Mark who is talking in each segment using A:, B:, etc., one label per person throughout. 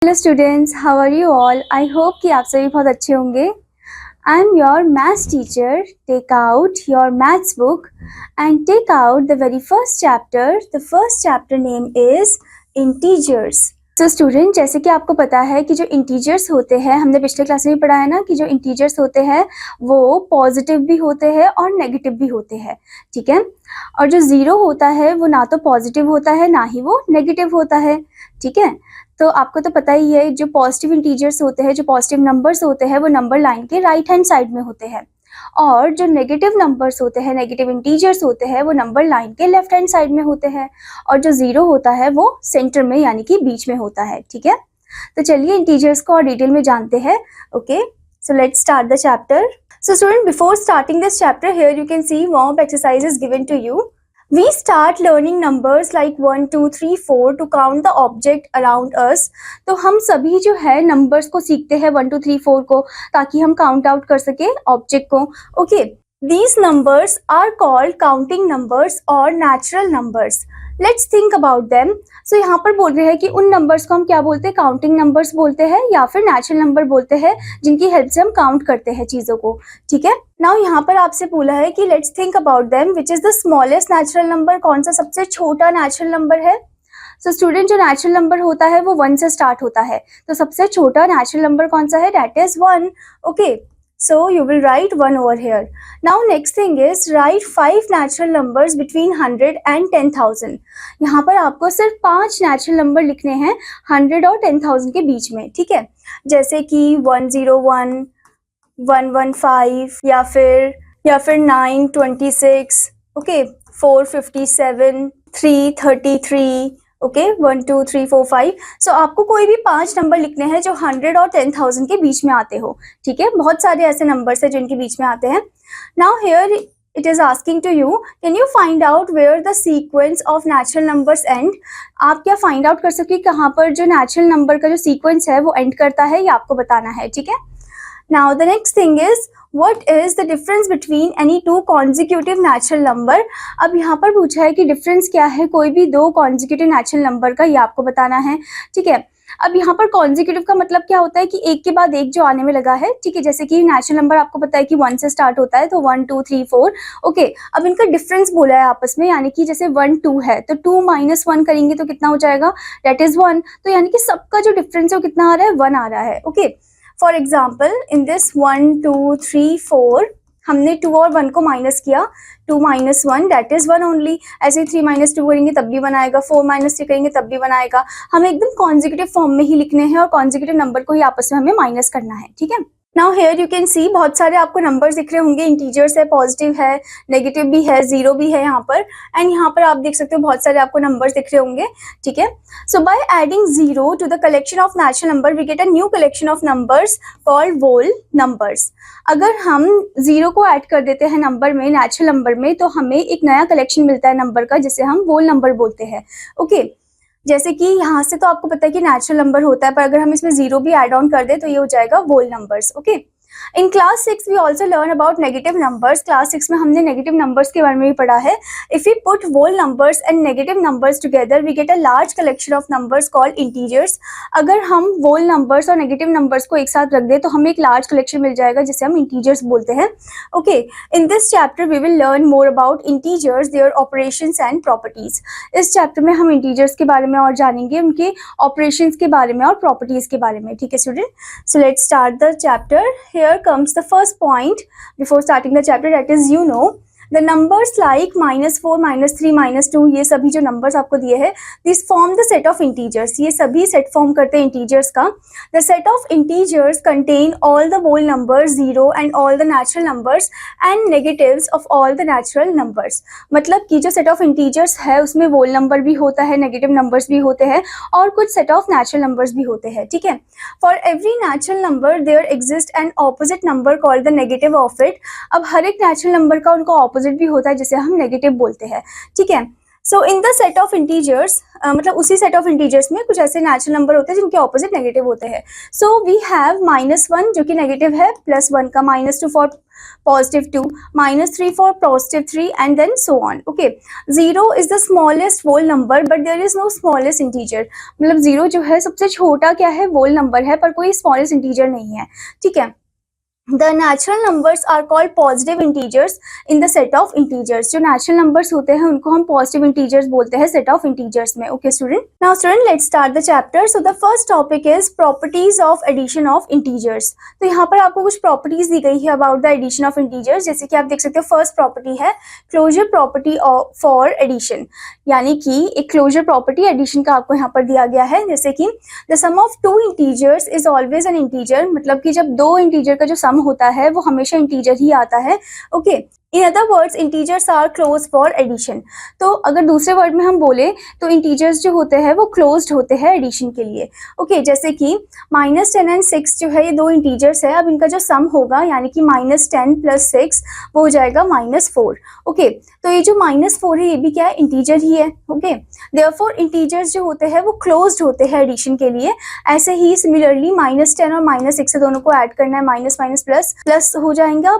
A: Hello students, how are you all. I hope कि आप सभी बहुत अच्छे होंगे। I am your maths teacher. Take out your maths book and take out the very first chapter. The first chapter name is integers. तो student, जैसे कि आपको पता है कि जो इंटीजर्स होते हैं, हमने पिछले क्लास में भी पढ़ा है ना कि जो इंटीजर्स होते हैं वो पॉजिटिव भी होते हैं और नेगेटिव भी होते हैं, ठीक है। और जो ज़ीरो होता है वो ना तो पॉजिटिव होता है ना ही वो नेगेटिव होता है, ठीक है। तो आपको तो पता ही है, जो पॉजिटिव इंटीजर्स होते हैं, जो पॉजिटिव नंबर्स होते हैं वो नंबर लाइन के राइट हैंड साइड में होते हैं, और जो नेगेटिव नंबर्स होते हैं, नेगेटिव इंटीजर्स होते हैं, वो नंबर लाइन के लेफ्ट हैंड साइड में होते हैं, और जो ज़ीरो होता है वो सेंटर में यानी कि बीच में होता है, ठीक है। तो चलिए इंटीजर्स को और डिटेल में जानते हैं। Okay, so let's start the chapter. So student, before starting this chapter, here you can see warm up exercises given to you. We start learning numbers like 1, 2, 3, 4 to count the object around us. तो हम सभी जो है numbers को सीखते हैं 1, 2, 3, 4 को, ताकि हम काउंट आउट कर सके ऑब्जेक्ट को। Okay, these numbers are called counting numbers or natural numbers. Let's think about them. So यहाँ पर बोल रहे हैं कि उन नंबर्स को हम क्या बोलते हैं, काउंटिंग नंबर्स बोलते हैं या फिर नेचुरल नंबर बोलते हैं, जिनकी हेल्प से हम काउंट करते हैं चीज़ों को, ठीक है। नाउ यहाँ पर आपसे बोला है कि let's think about them, which is the smallest natural number. कौन सा सबसे छोटा नेचुरल नंबर है? सो स्टूडेंट, जो नेचुरल नंबर होता है वो 1 से स्टार्ट होता है, तो सबसे छोटा नेचुरल नंबर कौन सा है? That is 1। Okay, so you will write 1 over here. Now next thing is write 5 natural numbers between 100 and 10,000. यहाँ पर आपको सिर्फ 5 नेचुरल नंबर लिखने हैं 100 और 10,000 के बीच में, ठीक है। जैसे कि 101, 115 या फिर 926, ओके, 457, 333, ओके, 1 2 3 4 5। सो आपको कोई भी 5 नंबर लिखने हैं जो 100 और 10,000 के बीच में आते हो, ठीक है। बहुत सारे ऐसे नंबर्स हैं जिनके बीच में आते हैं। Now here it is asking to you, can you find out where the sequence of natural numbers end. आप क्या फाइंड आउट कर सकते कहाँ पर जो नेचुरल नंबर का जो सीक्वेंस है वो एंड करता है, ये आपको बताना है, ठीक है। Now the next thing is What is the difference between any two consecutive natural number? अब यहाँ पर पूछा है कि डिफरेंस क्या है कोई भी 2 consecutive natural number का, ये आपको बताना है, ठीक है। अब यहाँ पर consecutive का मतलब क्या होता है कि एक के बाद एक जो आने में लगा है, ठीक है। जैसे कि नेचुरल नंबर आपको पता है कि 1 से स्टार्ट होता है, तो 1 2 3 4। ओके, अब इनका डिफरेंस बोला है आपस में, यानी कि जैसे 1 2 है तो 2 - 1 करेंगे तो कितना हो जाएगा? That is 1। तो यानी कि सबका जो डिफरेंस है वो कितना आ रहा है? 1 आ रहा है। Okay, for example in this 1 2 3 4 हमने 2 और 1 को माइनस किया, 2 - 1 दैट इज 1 ओनली। ऐसे 3 - 2 करेंगे तब भी 1 आएगा, 4 - 3 करेंगे तब भी 1 आएगा। हमें एकदम कॉन्जिक्यूटिव फॉर्म में ही लिखने हैं और कॉन्जिक्यूटिव नंबर को ही आपस में हमें माइनस करना है, ठीक है। Now here you can see बहुत सारे आपको नंबर्स दिख रहे होंगे, इंटीजर्स है, पॉजिटिव है, नेगेटिव भी है, जीरो भी है यहाँ पर, एंड यहाँ पर आप देख सकते हो बहुत सारे आपको नंबर्स दिख रहे होंगे, ठीक है। So by adding 0 to the collection of natural number we get a new collection of numbers called whole numbers. अगर हम 0 को ऐड कर देते हैं नंबर में, नेचुरल नंबर में, तो हमें एक नया कलेक्शन मिलता है नंबर का, जिसे हम होल नंबर बोलते हैं। ओके, जैसे कि यहाँ से तो आपको पता है कि नेचुरल नंबर होता है, पर अगर हम इसमें 0 भी ऐड ऑन कर दे तो ये हो जाएगा whole numbers. Okay, in class 6 we also learn about negative numbers. Class 6 में हमने नेगेटिव नंबर्स के बारे में भी पढ़ा है। If we put whole numbers and negative numbers together we get a large collection of numbers called integers. अगर हम होल नंबर्स और नेगेटिव नंबर्स को एक साथ रख दे तो हमें एक लार्ज कलेक्शन मिल जाएगा, जिसे हम इंटीजर्स बोलते हैं। Okay, in this chapter we will learn more about integers, their operations and properties. इस चैप्टर में हम इंटीजर्स के बारे में और जानेंगे, उनके ऑपरेशंस के बारे में और प्रॉपर्टीज के बारे में, ठीक है student. So let's start the chapter. Here comes the first point before starting the chapter, that is, you know, the numbers like -4, -3, -2, ये सभी जो numbers आपको दिए हैं, these form the set of integers. ये सभी set form करते हैं integers का। The set of integers contain all the whole numbers 0 and all the natural numbers and negatives of all the natural numbers. मतलब कि जो set of integers है उसमें whole number भी होता है, negative numbers भी होते हैं, और कुछ set of natural numbers भी होते हैं, ठीक है। For every natural number there exists an opposite number called the negative of it. अब हर एक natural number का उनका opposite भी होता है, जिसे हम नेगेटिव बोलते हैं, ठीक है। So in the set of integers, मतलब उसी सेट ऑफ इंटीजर्स में कुछ ऐसे नेचुरल नंबर होते हैं जिनके ऑपोजिट नेगेटिव होते हैं। सो वी हैव -1 जो कि नेगेटिव है, +1 का -2 for +2, -3 for +3, and then so on. Okay, 0 is the smallest whole number but there is no smallest integer. मतलब 0 जो है सबसे छोटा क्या है, whole number है, पर कोई smallest integer नहीं है. ठीक है. The natural numbers are called positive integers in the set of integers. जो natural numbers होते हैं उनको हम positive integers बोलते हैं set of integers में. Okay student. Now student, let's start the chapter. So the first topic is properties of addition of integers. तो यहाँ पर आपको कुछ properties दी गई है about the addition of integers. जैसे कि आप देख सकते हो first property है closure property for addition. यानी कि एक closure property addition का आपको यहाँ पर दिया गया है. जैसे कि the sum of two integers is always an integer. मतलब कि जब दो integer का जो sum होता है वो हमेशा इंटीजर ही आता है. Okay, in other words integers are close for addition. तो अगर दूसरे वर्ड में हम बोले तो इंटीजर्स जो होते हैं वो क्लोज्ड होते हैं एडिशन के लिए. ओके, जैसे कि -10 एंड 6 जो है ये दो इंटीजर्स है. अब इनका जो सम होगा यानी कि -10 + 6 वो हो जाएगा -4. ओके, तो ये जो -4 है ये भी क्या है, इंटीजर ही है. ओके, देयरफॉर इंटीजर्स जो होते हैं वो क्लोज्ड होते हैं एडिशन के लिए. ऐसे ही सिमिलरली -10 और -6 से दोनों को ऐड करना है, माइनस माइनस प्लस प्लस हो जाएगा.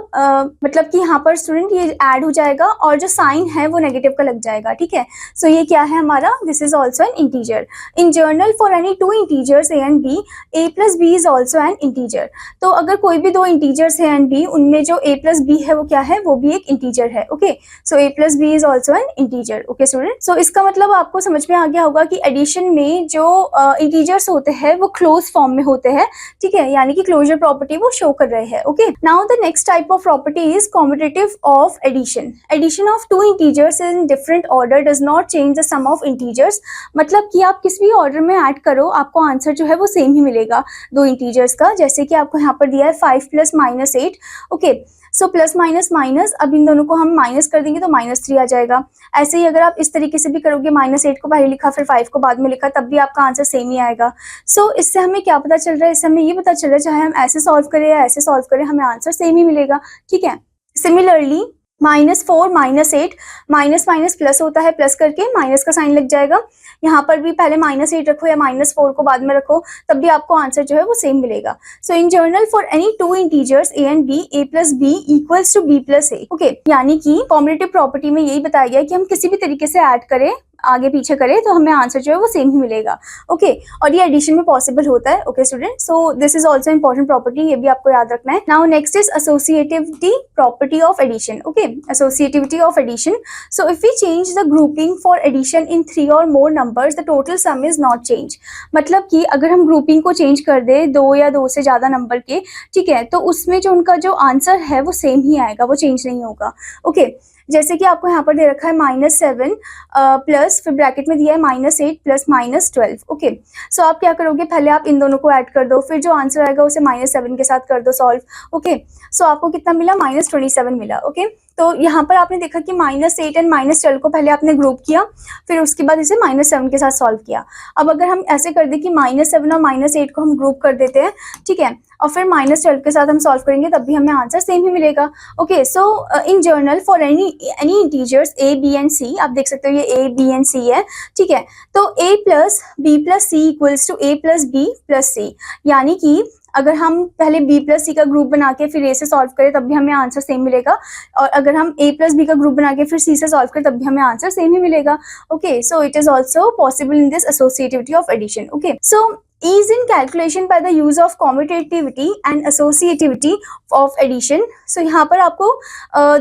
A: मतलब कि यहाँ पर स्टूडेंट ये ऐड हो जाएगा और जो साइन है वो नेगेटिव का लग जाएगा. ठीक है, सो ये क्या है हमारा, this is also an integer. In general for any two integers a and b, a + b is also an integer. तो अगर कोई भी दो इंटीजर्स है एंड b, उनमें जो a + b है वो क्या है, वो भी एक इंटीजर है. Okay, so a + b is also an integer. Okay student, so इसका मतलब आपको समझ में आ गया होगा कि एडिशन में जो इंटीजर्स होते हैं वो क्लोज फॉर्म में होते हैं. ठीक है, यानी कि क्लोजर प्रॉपर्टी वो शो कर रहे हैं. Okay, now the next type of property is commutative of addition. Addition of two integers in different order does not change the sum of integers. मतलब कि आप किस भी ऑर्डर में ऐड करो आपको आंसर जो है वो सेम ही मिलेगा दो इंटीजर्स का. जैसे कि आपको यहाँ पर दिया है 5 + -8. Okay, so plus minus minus, अब इन दोनों को हम माइनस कर देंगे तो -3 आ जाएगा. ऐसे ही अगर आप इस तरीके से भी करोगे, -8 को पहले लिखा फिर 5 को बाद में लिखा, तब भी आपका आंसर सेम ही आएगा. सो इससे हमें क्या पता चल रहा है, इससे हमें ये पता चल रहा है चाहे हम ऐसे सॉल्व करें या ऐसे सॉल्व करें हमें आंसर सेम ही मिलेगा. ठीक है, सिमिलरली -4 -8, माइनस माइनस प्लस होता है, प्लस करके माइनस का साइन लग जाएगा. यहाँ पर भी पहले -8 रखो या -4 को बाद में रखो, तब भी आपको आंसर जो है वो सेम मिलेगा. So in general for any two integers a and b, a + b equals to b + a. Okay, यानी कि कॉम्यूटेटिव प्रॉपर्टी में यही बताया गया है कि हम किसी भी तरीके से ऐड करें, आगे पीछे करें तो हमें आंसर जो है वो सेम ही मिलेगा. ओके, और ये एडिशन में पॉसिबल होता है. Okay student, so this is also important property, ये भी आपको याद रखना है. Now next is associativity property of addition. Okay, associativity of addition. So if we change the grouping for addition in 3 और more numbers the total sum is not change. मतलब कि अगर हम ग्रुपिंग को चेंज कर दे 2 या 2 से ज्यादा नंबर के, ठीक है, तो उसमें जो उनका जो आंसर है वो सेम ही आएगा, वो चेंज नहीं होगा. ओके, जैसे कि आपको यहाँ पर दे रखा है -7 प्लस फिर ब्रैकेट में दिया है -8 प्लस -12. ओके, सो आप क्या करोगे, पहले आप इन दोनों को ऐड कर दो, फिर जो आंसर आएगा उसे -7 के साथ कर दो सॉल्व. ओके, सो आपको कितना मिला, -27 मिला. ओके, तो यहाँ पर आपने देखा कि -8 एंड -12 को पहले आपने ग्रुप किया, फिर उसके बाद इसे -7 के साथ सॉल्व किया. अब अगर हम ऐसे कर दे कि -7 और -8 को हम ग्रुप कर देते हैं, ठीक है, और फिर -12 के साथ हम सॉल्व करेंगे तब भी हमें आंसर सेम ही मिलेगा. Okay, so in general for any integers a, b and c, आप देख सकते हो ये a, b एंड c है. ठीक है, तो a + b + c equals to a + b + c. यानी कि अगर हम पहले b + c का ग्रुप बना के फिर a से सॉल्व करें तब भी हमें आंसर सेम मिलेगा, और अगर हम a + b का ग्रुप बना के फिर c से सॉल्व करें तब भी हमें आंसर सेम ही मिलेगा. Okay, so it is also possible in this associativity of addition. Okay, so ease in calculation by the use of commutativity and associativity of addition. So यहाँ पर आपको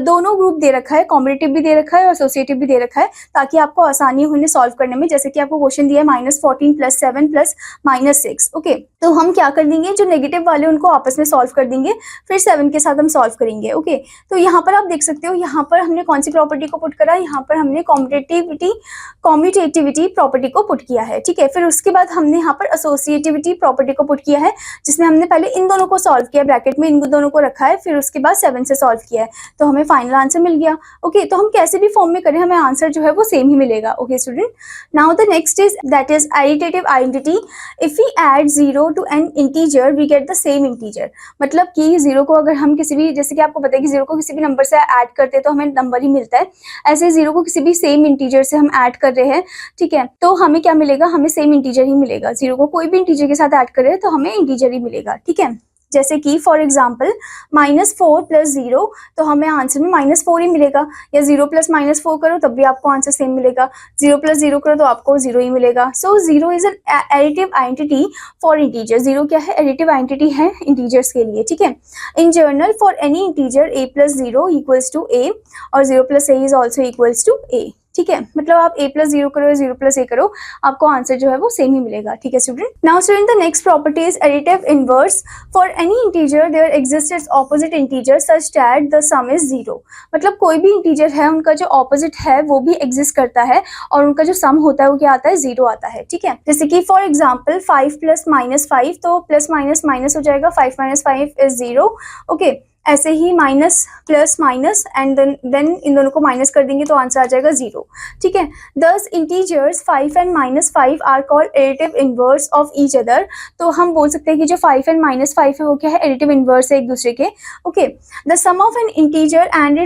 A: दोनों ग्रुप दे रखा है, कॉम्यूटेटिव भी दे रखा है और एसोसिएटिव भी दे रखा है, ताकि आपको आसानी हो इन्हें सॉल्व करने में. जैसे कि आपको क्वेश्चन दिया है -14 + 7 + -6. ओके, तो हम क्या कर देंगे, जो नेगेटिव वाले उनको आपस में सॉल्व कर देंगे, फिर 7 के साथ हम सॉल्व करेंगे. ओके, तो यहाँ पर आप देख सकते हो, यहाँ पर हमने कौन सी प्रॉपर्टी को पुट करा, यहाँ पर हमने कॉम्यूटेटिविटी प्रॉपर्टी को पुट किया है. ठीक है, फिर उसके बाद हमने यहाँ पर एसोसिएटिविटी प्रॉपर्टी को पुट किया है, जिसमें हमने पहले इन दोनों को सॉल्व किया, ब्रैकेट में इन दोनों को रखा है, फिर उसके बाद 7 से सॉल्व किया है, तो हमें फाइनल आंसर मिल गया. ओके, तो हम कैसे भी फॉर्म में करें हमें आंसर जो है वो सेम ही मिलेगा. Okay student, now the next is that is additive identity. If we add 0 to an integer we get the same integer. मतलब कि 0 को अगर हम किसी भी, जैसे कि आपको पता है कि 0 को किसी भी नंबर से ऐड करते हैं तो हमें नंबर ही मिलता है, ऐसे 0 को किसी भी सेम इंटीजर से हम ऐड कर रहे हैं, ठीक है, तो हमें क्या मिलेगा, हमें सेम इंटीजर ही मिलेगा. 0 को कोई भी इंटीजर के साथ ऐड करें तो हमें इंटीजर ही मिलेगा. ठीक है, जैसे कि फॉर एग्जाम्पल -4 + 0, तो हमें आंसर में -4 ही मिलेगा, या 0 + -4 करो तब भी आपको आंसर सेम मिलेगा, 0 + 0 करो तो आपको 0 ही मिलेगा। सो 0 is an additive identity for integer. 0 क्या है? एडिटिव आइडेंटिटी है इंटीजर्स के लिए, ठीक है। In general for any integer a + 0 = a और 0 + a is also equals to a, ठीक है। मतलब आप a + 0 करो या 0 + a करो, आपको आंसर जो है वो सेम ही मिलेगा, ठीक है student. Now student, the next property is additive inverse. For any integer there exist its opposite integer such that the sum is 0। मतलब कोई भी इंटीजर है, उनका जो ऑपोजिट है वो भी एग्जिस्ट करता है और उनका जो सम होता है वो क्या आता है? 0 आता है, ठीक है। जैसे कि फॉर एग्जाम्पल 5 + -5, तो प्लस माइनस माइनस हो जाएगा, 5 - 5 इज 0, ओके। ऐसे ही minus plus minus and then इन दोनों को माइनस कर देंगे तो आंसर आ जाएगा 0, ठीक है। These integers 5 and -5 are called additive inverse of each other. तो हम बोल सकते हैं कि जो 5 एंड -5 है वो क्या है? एडिटिव इनवर्स है एक दूसरे के, okay. The sum of an integer and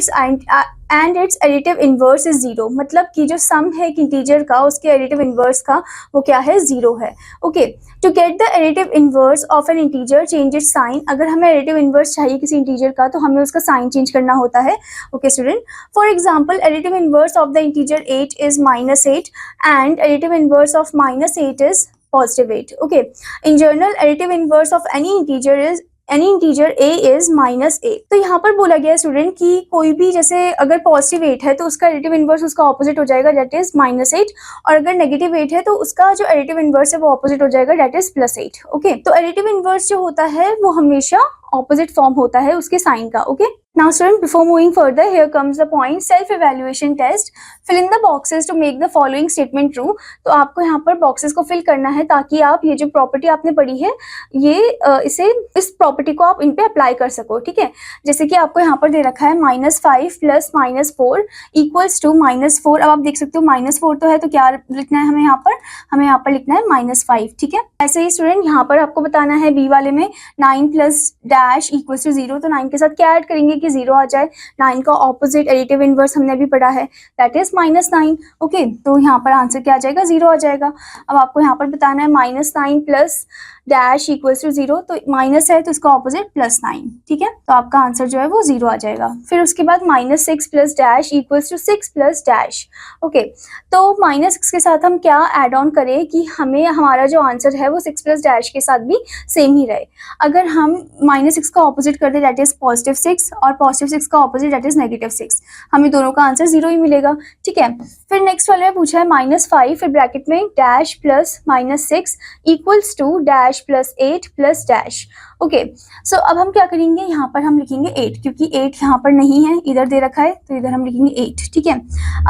A: its additive inverse is 0। मतलब कि जो सम है एक इंटीजर का, उसके एडिटिव इनवर्स का वो क्या है? 0 है, okay. To get the additive inverse of an integer change its sign. अगर हमें एडिटिव इनवर्स चाहिए किसी इंटीजर का तो हमें उसका साइन चेंज करना होता है, okay student. For example additive inverse of the integer 8 is -8 and additive inverse of -8 is +8, okay. In general additive inverse of any integer a is -a। तो यहाँ पर बोला गया स्टूडेंट कि कोई भी, जैसे अगर पॉजिटिव 8 है तो उसका एडिटिव इनवर्स उसका ऑपोजिट हो जाएगा, दैट इज -8, और अगर नेगेटिव 8 है तो उसका जो एडिटिव इनवर्स है वो ऑपोजिट हो जाएगा, दैट इज +8, ओके। तो एडिटिव इनवर्स जो होता है वो हमेशा ऑपोजिट फॉर्म होता है उसके साइन का, okay. Now student, before moving further, here comes the point self-evaluation test. Fill in the boxes to make the following statement true. तो आपको यहाँ पर boxes को fill करना है ताकि आप ये जो property आपने पढ़ी है इस property को आप इन पे apply कर सको, ठीक है। जैसे कि आपको यहाँ पर दे रखा है -5 + -4 equals to -4। अब आप देख सकते हो -4 तो है, तो क्या लिखना है हमें यहाँ पर? हमें यहाँ पर लिखना है -5, ठीक है। ऐसे ही स्टूडेंट यहाँ पर आपको बताना है बी वाले में 9 + डैश इक्वल्स टू 0, तो 9 के साथ क्या ऐड करेंगे कि 0 आ जाए। 9 का ऑपोजिट एडिटिव इनवर्स हमने अभी पढ़ा है, दैट इज -9, ओके। तो यहाँ पर आंसर क्या आ जाएगा? 0 आ जाएगा। अब आपको यहाँ पर बताना है -9 + डैश इक्वल्स टू 0, तो माइनस है तो इसका ऑपोजिट +9, ठीक है। तो आपका आंसर जो है वो 0 आ जाएगा। फिर उसके बाद -6 + dash equals to 6 + dash, okay. तो -6 के साथ हम क्या ऐड ऑन करें कि हमें हमारा जो आंसर है वो 6 + डैश के साथ भी सेम ही रहे। अगर हम -6 का ऑपोजिट कर दे दैट इज +6, और +6 का ऑपोजिट दैट इज -6, हमें दोनों का आंसर 0 ही मिलेगा, ठीक है। फिर नेक्स्ट वाले में पूछा है -5 फिर ब्रैकेट में dash plus -6 equals to dash +8 + dash, okay. So अब हम क्या करेंगे? यहाँ पर हम लिखेंगे 8, क्योंकि 8 यहाँ पर नहीं है, इधर दे रखा है, तो इधर हम लिखेंगे 8, ठीक है।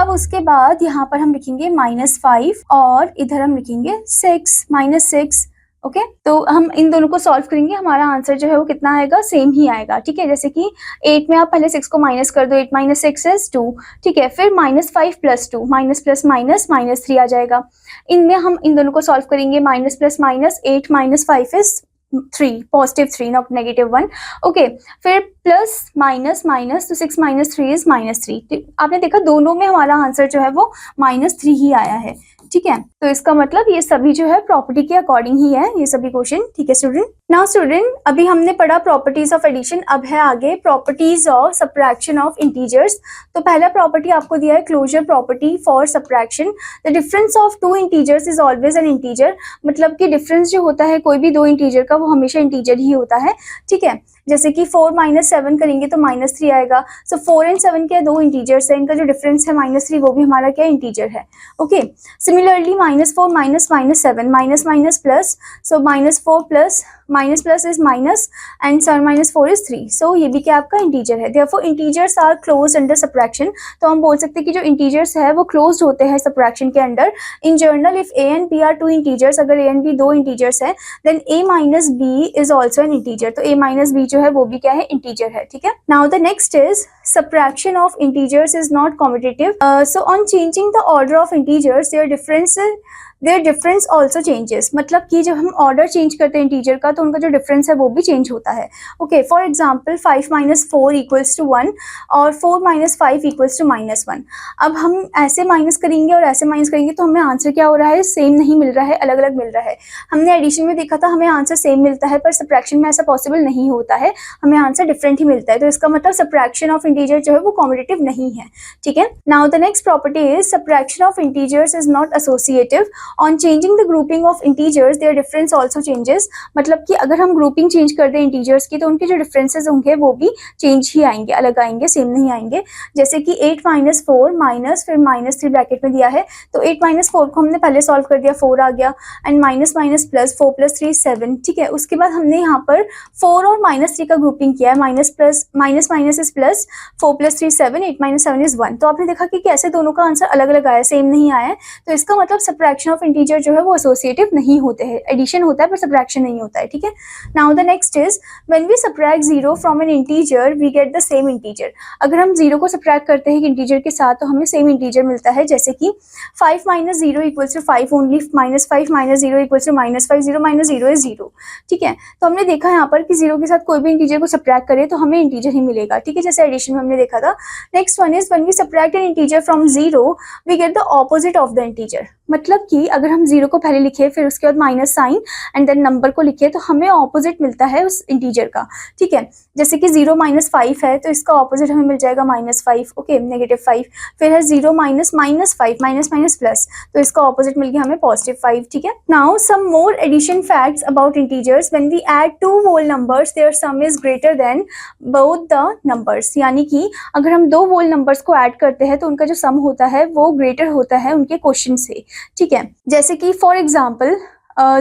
A: अब उसके बाद यहाँ पर हम लिखेंगे -5 और इधर हम लिखेंगे 6 -6, ओके। तो हम इन दोनों को सॉल्व करेंगे, हमारा आंसर जो है वो कितना आएगा? सेम ही आएगा, ठीक है। जैसे कि 8 में आप पहले 6 को माइनस कर दो, 8 - 6 इज 2, ठीक है। फिर -5 + 2, माइनस प्लस माइनस -3 आ जाएगा। इनमें हम इन दोनों को सॉल्व करेंगे, minus plus minus, 8 - 5 is 3, +3 not -1, okay. फिर प्लस माइनस माइनस, तो 6 - 3 इज -3। आपने देखा दोनों में हमारा आंसर जो है वो -3 ही आया है, ठीक है। तो इसका मतलब ये सभी जो है प्रॉपर्टी के अकॉर्डिंग ही है ये सभी क्वेश्चन, ठीक है स्टूडेंट। नाउ स्टूडेंट, अभी हमने पढ़ा प्रॉपर्टीज ऑफ एडिशन, अब है आगे properties of subtraction of integers. तो पहला प्रॉपर्टी आपको दिया है closure property for subtraction. The difference of 2 integers is always an integer. मतलब कि डिफरेंस जो होता है कोई भी 2 इंटीजर का वो हमेशा इंटीजर ही होता है, ठीक है। जैसे कि 4 - 7 करेंगे तो -3 आएगा। सो 4 और 7 क्या 2 इंटीजर्स है, इनका जो डिफरेंस है -3 वो भी हमारा क्या इंटीजर है, okay. Similarly -4 - -7 minus minus plus, so -4 plus minus plus is minus and 7 - 4 is 3, so ये भी क्या आपका इंटीजर है। Therefore integers are close under subtraction. तो हम बोल सकते हैं कि जो इंटीजर्स है वो क्लोज होते हैं सब्ट्रैक्शन के under. In general if a and b are 2 integers, अगर a and b 2 इंटीजर्स है then a - b is also an integer. तो a - b जो है वो भी क्या है? इंटीजर है, ठीक है। Now the next is subtraction of integers is not commutative. So on changing the order of integers, their their difference also changes, मतलब कि जब हम ऑर्डर चेंज करते हैं इंटीजर का तो उनका जो डिफरेंस है वो भी चेंज होता है। Okay, for example 5 minus 4 equals to 1 और 4 माइनस 5 इक्वल्स टू -1। अब हम ऐसे माइनस करेंगे और ऐसे माइनस करेंगे तो हमें आंसर क्या हो रहा है, सेम नहीं मिल रहा है, अलग अलग मिल रहा है। हमने एडिशन में देखा था हमें आंसर सेम मिलता है, पर सब्ट्रैक्शन में ऐसा पॉसिबल नहीं होता है, हमें आंसर डिफरेंट ही मिलता है। तो इसका मतलब सब्ट्रैक्शन ऑफ इंटीजर जो है वो कॉम्पिटिटिव नहीं है। ठीक है, now the next property is subtraction of integers is not associative. On changing the grouping of integers their difference also changes, मतलब कि अगर हम ग्रुपिंग चेंज कर दें इंटीजर्स की तो उनके जो डिफरेंसेस होंगे वो भी चेंज ही आएंगे, अलग आएंगे, सेम नहीं आएंगे। जैसे कि 8 माइनस 4 माइनस फिर -3 ब्रैकेट में दिया है, तो 8 माइनस 4 को हमने पहले सॉल्व कर दिया, 4 आ गया, and minus minus plus 4 plus 3 7। ठीक है, उसके बाद हमने यहाँ पर 4 और -3 का ग्रुपिंग किया है, minus plus minus minus is plus, 4 plus 3 7, 8 minus 7 is 1। तो आपने देखा कि कैसे दोनों का आंसर अलग अलग आया, सेम नहीं आया है। तो इसका मतलब सब्ट्रैक्शन ऑफ इंटीजर जो है वो एसोसिएटिव नहीं होते हैं, एडिशन होता है पर सब्ट्रैक्शन नहीं होता है। ठीक है, now the next is when we subtract 0 from an integer we get the same integer. अगर हम 0 को सब्ट्रैक्ट करते हैं इंटीजर के साथ तो हमें सेम इंटीजर मिलता है। जैसे कि 5 minus 0 equals to 5 only, -5 minus 0 equals to -5, 0 minus 0 is 0। ठीक है, तो हमने देखा यहाँ पर कि 0 के साथ कोई भी इंटीजर को सब्ट्रैक्ट करे तो हमें इंटीजर ही मिलेगा। ठीक है, जैसे एडिशन में हमने देखा था। Next one is when we subtract an integer from 0 we get the opposite of the integer, मतलब कि अगर हम 0 को पहले लिखे फिर उसके बाद minus sign and then number को लिखे तो हमें ऑपोजिट मिलता है उस इंटीजर का। ठीक है, जैसे कि 0 माइनस 5 है तो इसका ऑपोजिट हमें मिल जाएगा -5। ओके, -5। फिर है 0 माइनस -5, माइनस माइनस प्लस, तो इसका ऑपोजिट मिल गया हमें +5। ठीक है, now some more addition facts about integers. When we add 2 whole numbers their sum is greater than both the numbers, यानी कि अगर हम 2 whole numbers को ऐड करते हैं तो उनका जो सम होता है वो ग्रेटर होता है उनके क्वोशिएंट से। ठीक है, जैसे कि फॉर एग्जाम्पल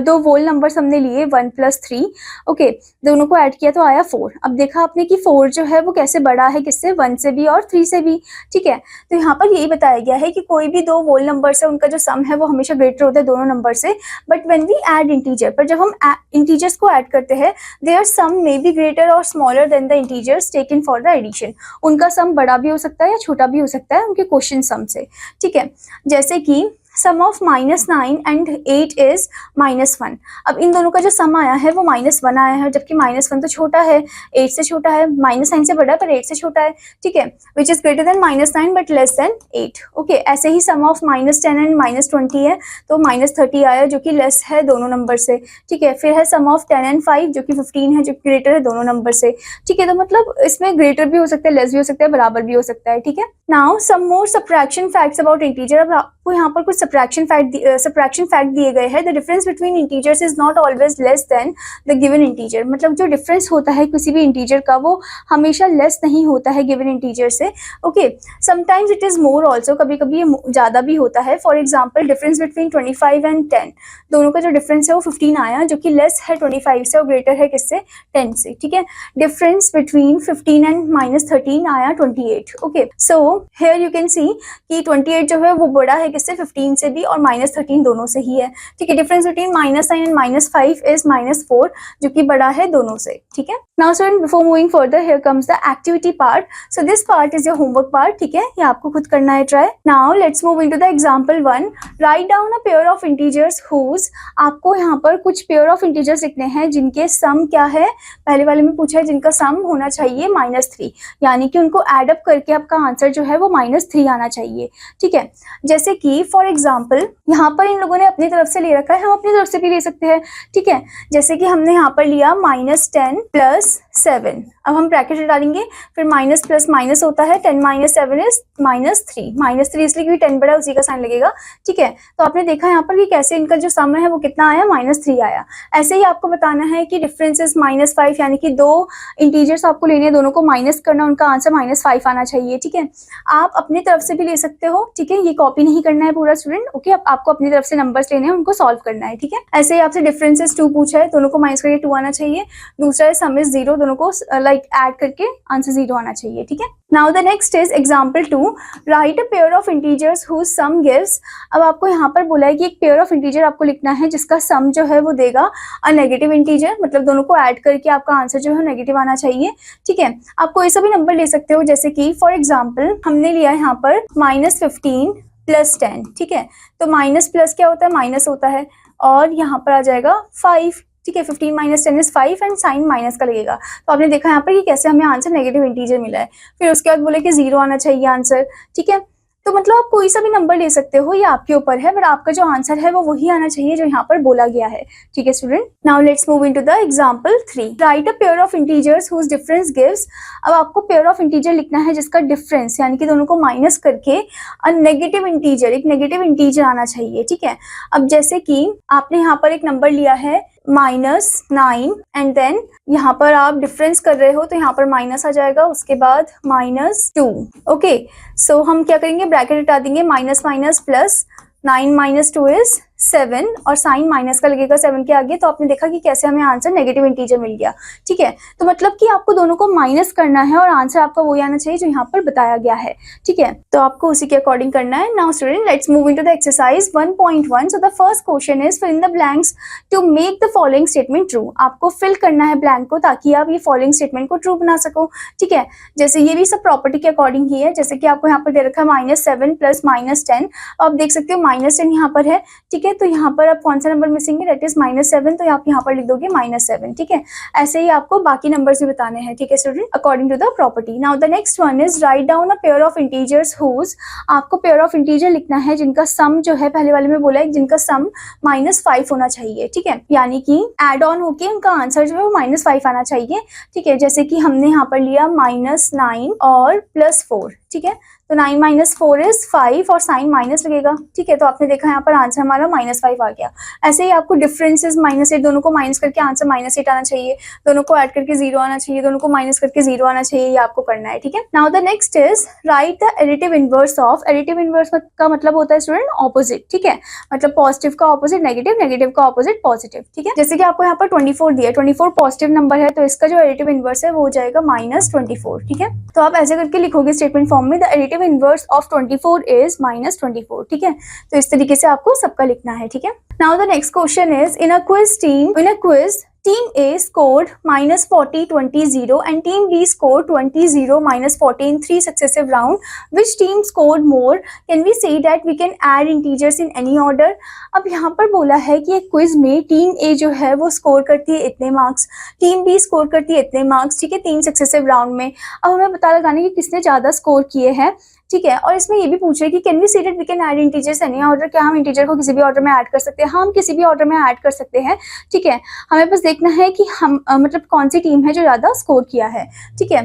A: 2 whole नंबर्स हमने लिए 1 + 3। ओके, दोनों को ऐड किया तो आया 4। अब देखा आपने कि 4 जो है वो कैसे बड़ा है, किससे, 1 से भी और 3 से भी। ठीक है, तो यहाँ पर यही बताया गया है कि कोई भी 2 whole नंबर्स है उनका जो सम है वो हमेशा ग्रेटर होता है दोनों नंबर से। But when we add integer, पर जब हम इंटीजर्स को ऐड करते हैं there sum may be greater और smaller then the integers taken for the addition. उनका सम बड़ा भी हो सकता है या छोटा भी हो सकता है उनके क्वोशिएंट सम से। ठीक है, जैसे कि सम ऑफ -9 एंड 8 इज -1। अब इन दोनों का जो सम आया है वो -1 आया है, जबकि -1 तो छोटा है, 8 से छोटा है, -9 से बड़ा है पर 8 से छोटा है। ठीक है, which is greater than -9 but less than 8। Okay, ऐसे ही सम ऑफ -10 एंड -20 है तो -30 आया जो कि लेस है दोनों नंबर से। ठीक है, फिर है सम ऑफ 10 एंड 5 जो कि 15 है, जो कि ग्रेटर है दोनों नंबर से। ठीक है, तो मतलब इसमें ग्रेटर भी हो सकता है, लेस भी हो सकता है, बराबर भी हो सकता है। ठीक है, now some more subtraction facts about integer. अब आपको यहाँ पर कुछ सब्ट्रैक्शन फैक्ट दिए गए हैं। The difference between integers is not always less than the given integer, मतलब जो डिफरेंस होता है किसी भी इंटीजर का वो हमेशा लेस नहीं होता है गिवन इंटीजर से। Okay, sometimes it is more also, कभी कभी ये ज़्यादा भी होता है। For example difference between 25 and 10, दोनों का जो डिफरेंस है वो 15 आया जो कि लेस है 25 से और ग्रेटर है किससे, 10 से। ठीक है, डिफरेंस बिटवीन 15 एंड -13 आया 28। Okay, so here you can see कि 28 जो है वो बड़ा है किससे, 15 से भी और -13 दोनों से ही है। ठीक है, डिफरेंस बिटवीन -9 एंड -5 इज -4 जो कि बड़ा है दोनों से। ठीक है, now student before moving further here comes the activity part. So this part is your homework part. ठीक है, ये आपको खुद करना है try. Now let's move into the example 1। Write down a pair of integers whose, आपको यहाँ पर कुछ पेयर ऑफ इंटीजर्स लिखने हैं जिनके सम क्या है, पहले वाले में पूछा है जिनका सम होना चाहिए -3, यानी कि उनको एड अप करके आपका आंसर जो है वो -3 आना चाहिए। ठीक है, जैसे कि फॉर एग्जाम्पल यहाँ पर इन लोगों ने अपनी तरफ से ले रखा है, हम अपनी तरफ से भी ले सकते हैं। ठीक है, जैसे कि हमने यहाँ पर लिया -10 + 7। अब हम ब्रैकेट डालेंगे, फिर माइनस प्लस माइनस होता है, 10 - 7 इज -3। -3 इसलिए क्योंकि 10 बड़ा उसी का साइन लगेगा। ठीक है, तो आपने देखा यहाँ पर कि कैसे इनका जो सम है वो कितना आया, -3 आया। ऐसे ही आपको बताना है कि डिफरेंस इज -5, यानी कि 2 इंटीजर्स आपको लेने हैं, दोनों को माइनस करना, उनका आंसर -5 आना चाहिए। ठीक है, आप अपनी तरफ से भी ले सकते हो। ठीक है, ये कॉपी नहीं करना है पूरा स्टूडेंट। ओके, आपको अपनी तरफ से नंबर्स लेने हैं, उनको सॉल्व करना है। ठीक है, ऐसे ही आपसे डिफरेंसेस 2 पूछा है, दोनों को माइनस करके 2 आना चाहिए। दूसरा है सम इज 0, दोनों को लाइक ऐड करके आंसर 0 आना चाहिए। ठीक है, now the next is example 2। Write a pair of integers whose sum gives. अब आपको यहाँ पर बोला है कि एक पेयर ऑफ इंटीजर आपको लिखना है जिसका सम जो है वो देगा अ नेगेटिव इंटीजर, मतलब दोनों को ऐड करके आपका आंसर जो है नेगेटिव आना चाहिए। ठीक है, आप कोई सा भी नंबर ले सकते हो, जैसे कि फॉर एग्जाम्पल हमने लिया यहाँ पर -15 +10, ठीक है। तो माइनस प्लस क्या होता है, माइनस होता है, और यहाँ पर आ जाएगा 5, ठीक है। 15 - 10 = 5 एंड साइन माइनस का लगेगा। तो आपने देखा यहाँ पर कि कैसे हमें आंसर नेगेटिव इंटीजर मिला है। फिर उसके बाद बोले कि 0 आना चाहिए आंसर, ठीक है। तो मतलब आप कोई सा भी नंबर ले सकते हो, ये आपके ऊपर है, बट आपका जो आंसर है वो वही आना चाहिए जो यहाँ पर बोला गया है, ठीक है student. Now let's move into the example 3। Write a pair of integers whose difference gives. अब आपको पेयर ऑफ इंटीजर लिखना है जिसका डिफरेंस यानी कि दोनों को माइनस करके अ नेगेटिव इंटीजर, एक नेगेटिव इंटीजर आना चाहिए, ठीक है। अब जैसे कि आपने यहाँ पर एक नंबर लिया है -9 एंड देन यहाँ पर आप डिफरेंस कर रहे हो तो यहाँ पर माइनस आ जाएगा, उसके बाद -2, ओके। सो हम क्या करेंगे, ब्रैकेट हटा देंगे, माइनस माइनस प्लस, 9 - 2 = 7 और साइन माइनस का लगेगा 7 के आगे। तो आपने देखा कि कैसे हमें आंसर नेगेटिव इंटीजर मिल गया, ठीक है। तो मतलब कि आपको दोनों को माइनस करना है और आंसर आपका वही आना चाहिए जो यहाँ पर बताया गया है, ठीक है। तो आपको उसी के अकॉर्डिंग करना है। Now student let's move into the exercise 1.1। So the first question is fill in the blanks to make the following statement true. आपको फिल करना है ब्लैंक को ताकि आप ये फॉलोइंग स्टेटमेंट को ट्रू बना सको, ठीक है। जैसे ये भी सब प्रॉपर्टी के अकॉर्डिंग ही है, जैसे कि आपको यहाँ पर दे रखा है -7 + -10। आप देख सकते हो -10 यहाँ पर है, ठीक है। तो यहाँ पर आप कौन सा नंबर मिसिंग है, दैट इज -7, तो आप यहाँ पर लिख दोगे -7, ठीक है। ऐसे ही आपको बाकी नंबर्स भी बताने हैं, ठीक है student, according to the property. Now the next one is write down a pair of integers whose. आपको पेयर ऑफ इंटीजर लिखना है जिनका सम जो है, पहले वाले में बोला है जिनका सम -5 होना चाहिए, ठीक है। यानी कि एड ऑन होके उनका आंसर जो है वो -5 आना चाहिए, ठीक है। जैसे कि हमने यहाँ पर लिया -9 और +4, ठीक है। तो 9 - 4 = 5 और साइन माइनस लगेगा, ठीक है। तो आपने देखा यहाँ पर आंसर हमारा -5 आ गया। ऐसे ही आपको डिफरेंसेस -8, दोनों को माइनस करके आंसर -8 आना चाहिए, दोनों को ऐड करके 0 आना चाहिए, दोनों को माइनस करके 0 आना चाहिए, ये आपको करना है, ठीक है। Now the next is right the additive inverse of. Additive inverse का मतलब होता है स्टूडेंट ऑपोजिट, ठीक है। मतलब पॉजिटिव का ऑपोजिट नेगेटिव, नेगेटिव का ऑपोजिट पॉजिटिव, ठीक है। जैसे कि आपको यहाँ पर 24 दिया है, 24 पॉजिटिव नंबर है, तो इसका जो एडिटिव इनवर्स है वो हो जाएगा -24, ठीक है। तो आप ऐसे करके लिखोगे स्टेटमेंट फॉर्म में, the additive inverse of 24 is -24, ठीक है। तो इस तरीके से आपको सबका लिखना है, ठीक है। Now the next question is in a quiz Team A scored -40, 20, 0 and Team B scored 20, 0, -40 in 3 successive rounds. Which team scored more? Can we say that we can add integers in any order? अब यहाँ पर बोला है कि एक quiz में team ए जो है वो स्कोर करती है इतने मार्क्स, टीम बी स्कोर करती है इतने मार्क्स, ठीक है, 3 सक्सेसिव राउंड में। अब हमें पता लगाना कि किसने ज़्यादा स्कोर किए हैं, ठीक है। और इसमें ये भी पूछ रहे हैं कि can we see that we can add integers any order. क्या हम इंटीजर को किसी भी ऑर्डर में ऐड कर सकते हैं? हाँ, हम किसी भी ऑर्डर में ऐड कर सकते हैं, ठीक है। हमें बस देखना है कि हम मतलब कौन सी टीम है जो ज़्यादा स्कोर किया है, ठीक है।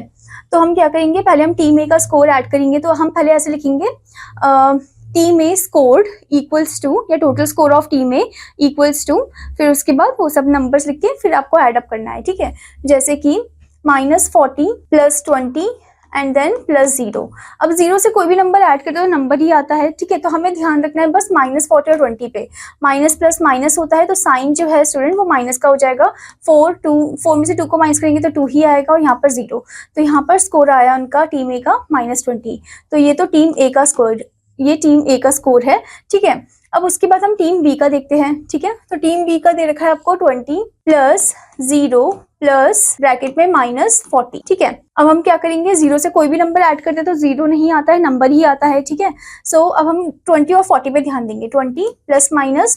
A: तो हम क्या करेंगे, पहले हम टीम ए का स्कोर ऐड करेंगे। तो हम पहले ऐसे लिखेंगे team A scored equals to, या total score of team A equals to, फिर उसके बाद वो सब नंबर्स लिख के फिर आपको ऐड अप करना है, ठीक है। जैसे कि -40 + 20 एंड देन +0। अब 0 से कोई भी नंबर ऐड कर दो तो नंबर ही आता है, ठीक है। तो हमें ध्यान रखना है बस -40 और 20 पे, माइनस प्लस माइनस होता है तो साइन जो है स्टूडेंट वो माइनस का हो जाएगा। 4 में से 2 को माइनस करेंगे तो 2 ही आएगा और यहाँ पर 0। तो यहाँ पर स्कोर आया उनका टीम ए का -20। तो ये तो टीम ए का स्कोर, ये टीम ए का स्कोर है, ठीक है। अब उसके बाद हम टीम बी का देखते हैं, ठीक है। तो टीम बी का दे रखा है आपको 20 + 0 प्लस ब्रैकेट में -40, ठीक है। अब हम क्या करेंगे, 0 से कोई भी नंबर ऐड करते हैं तो 0 नहीं आता है, नंबर ही आता है, ठीक है। सो अब हम 20 और 40 पे ध्यान देंगे, 20 +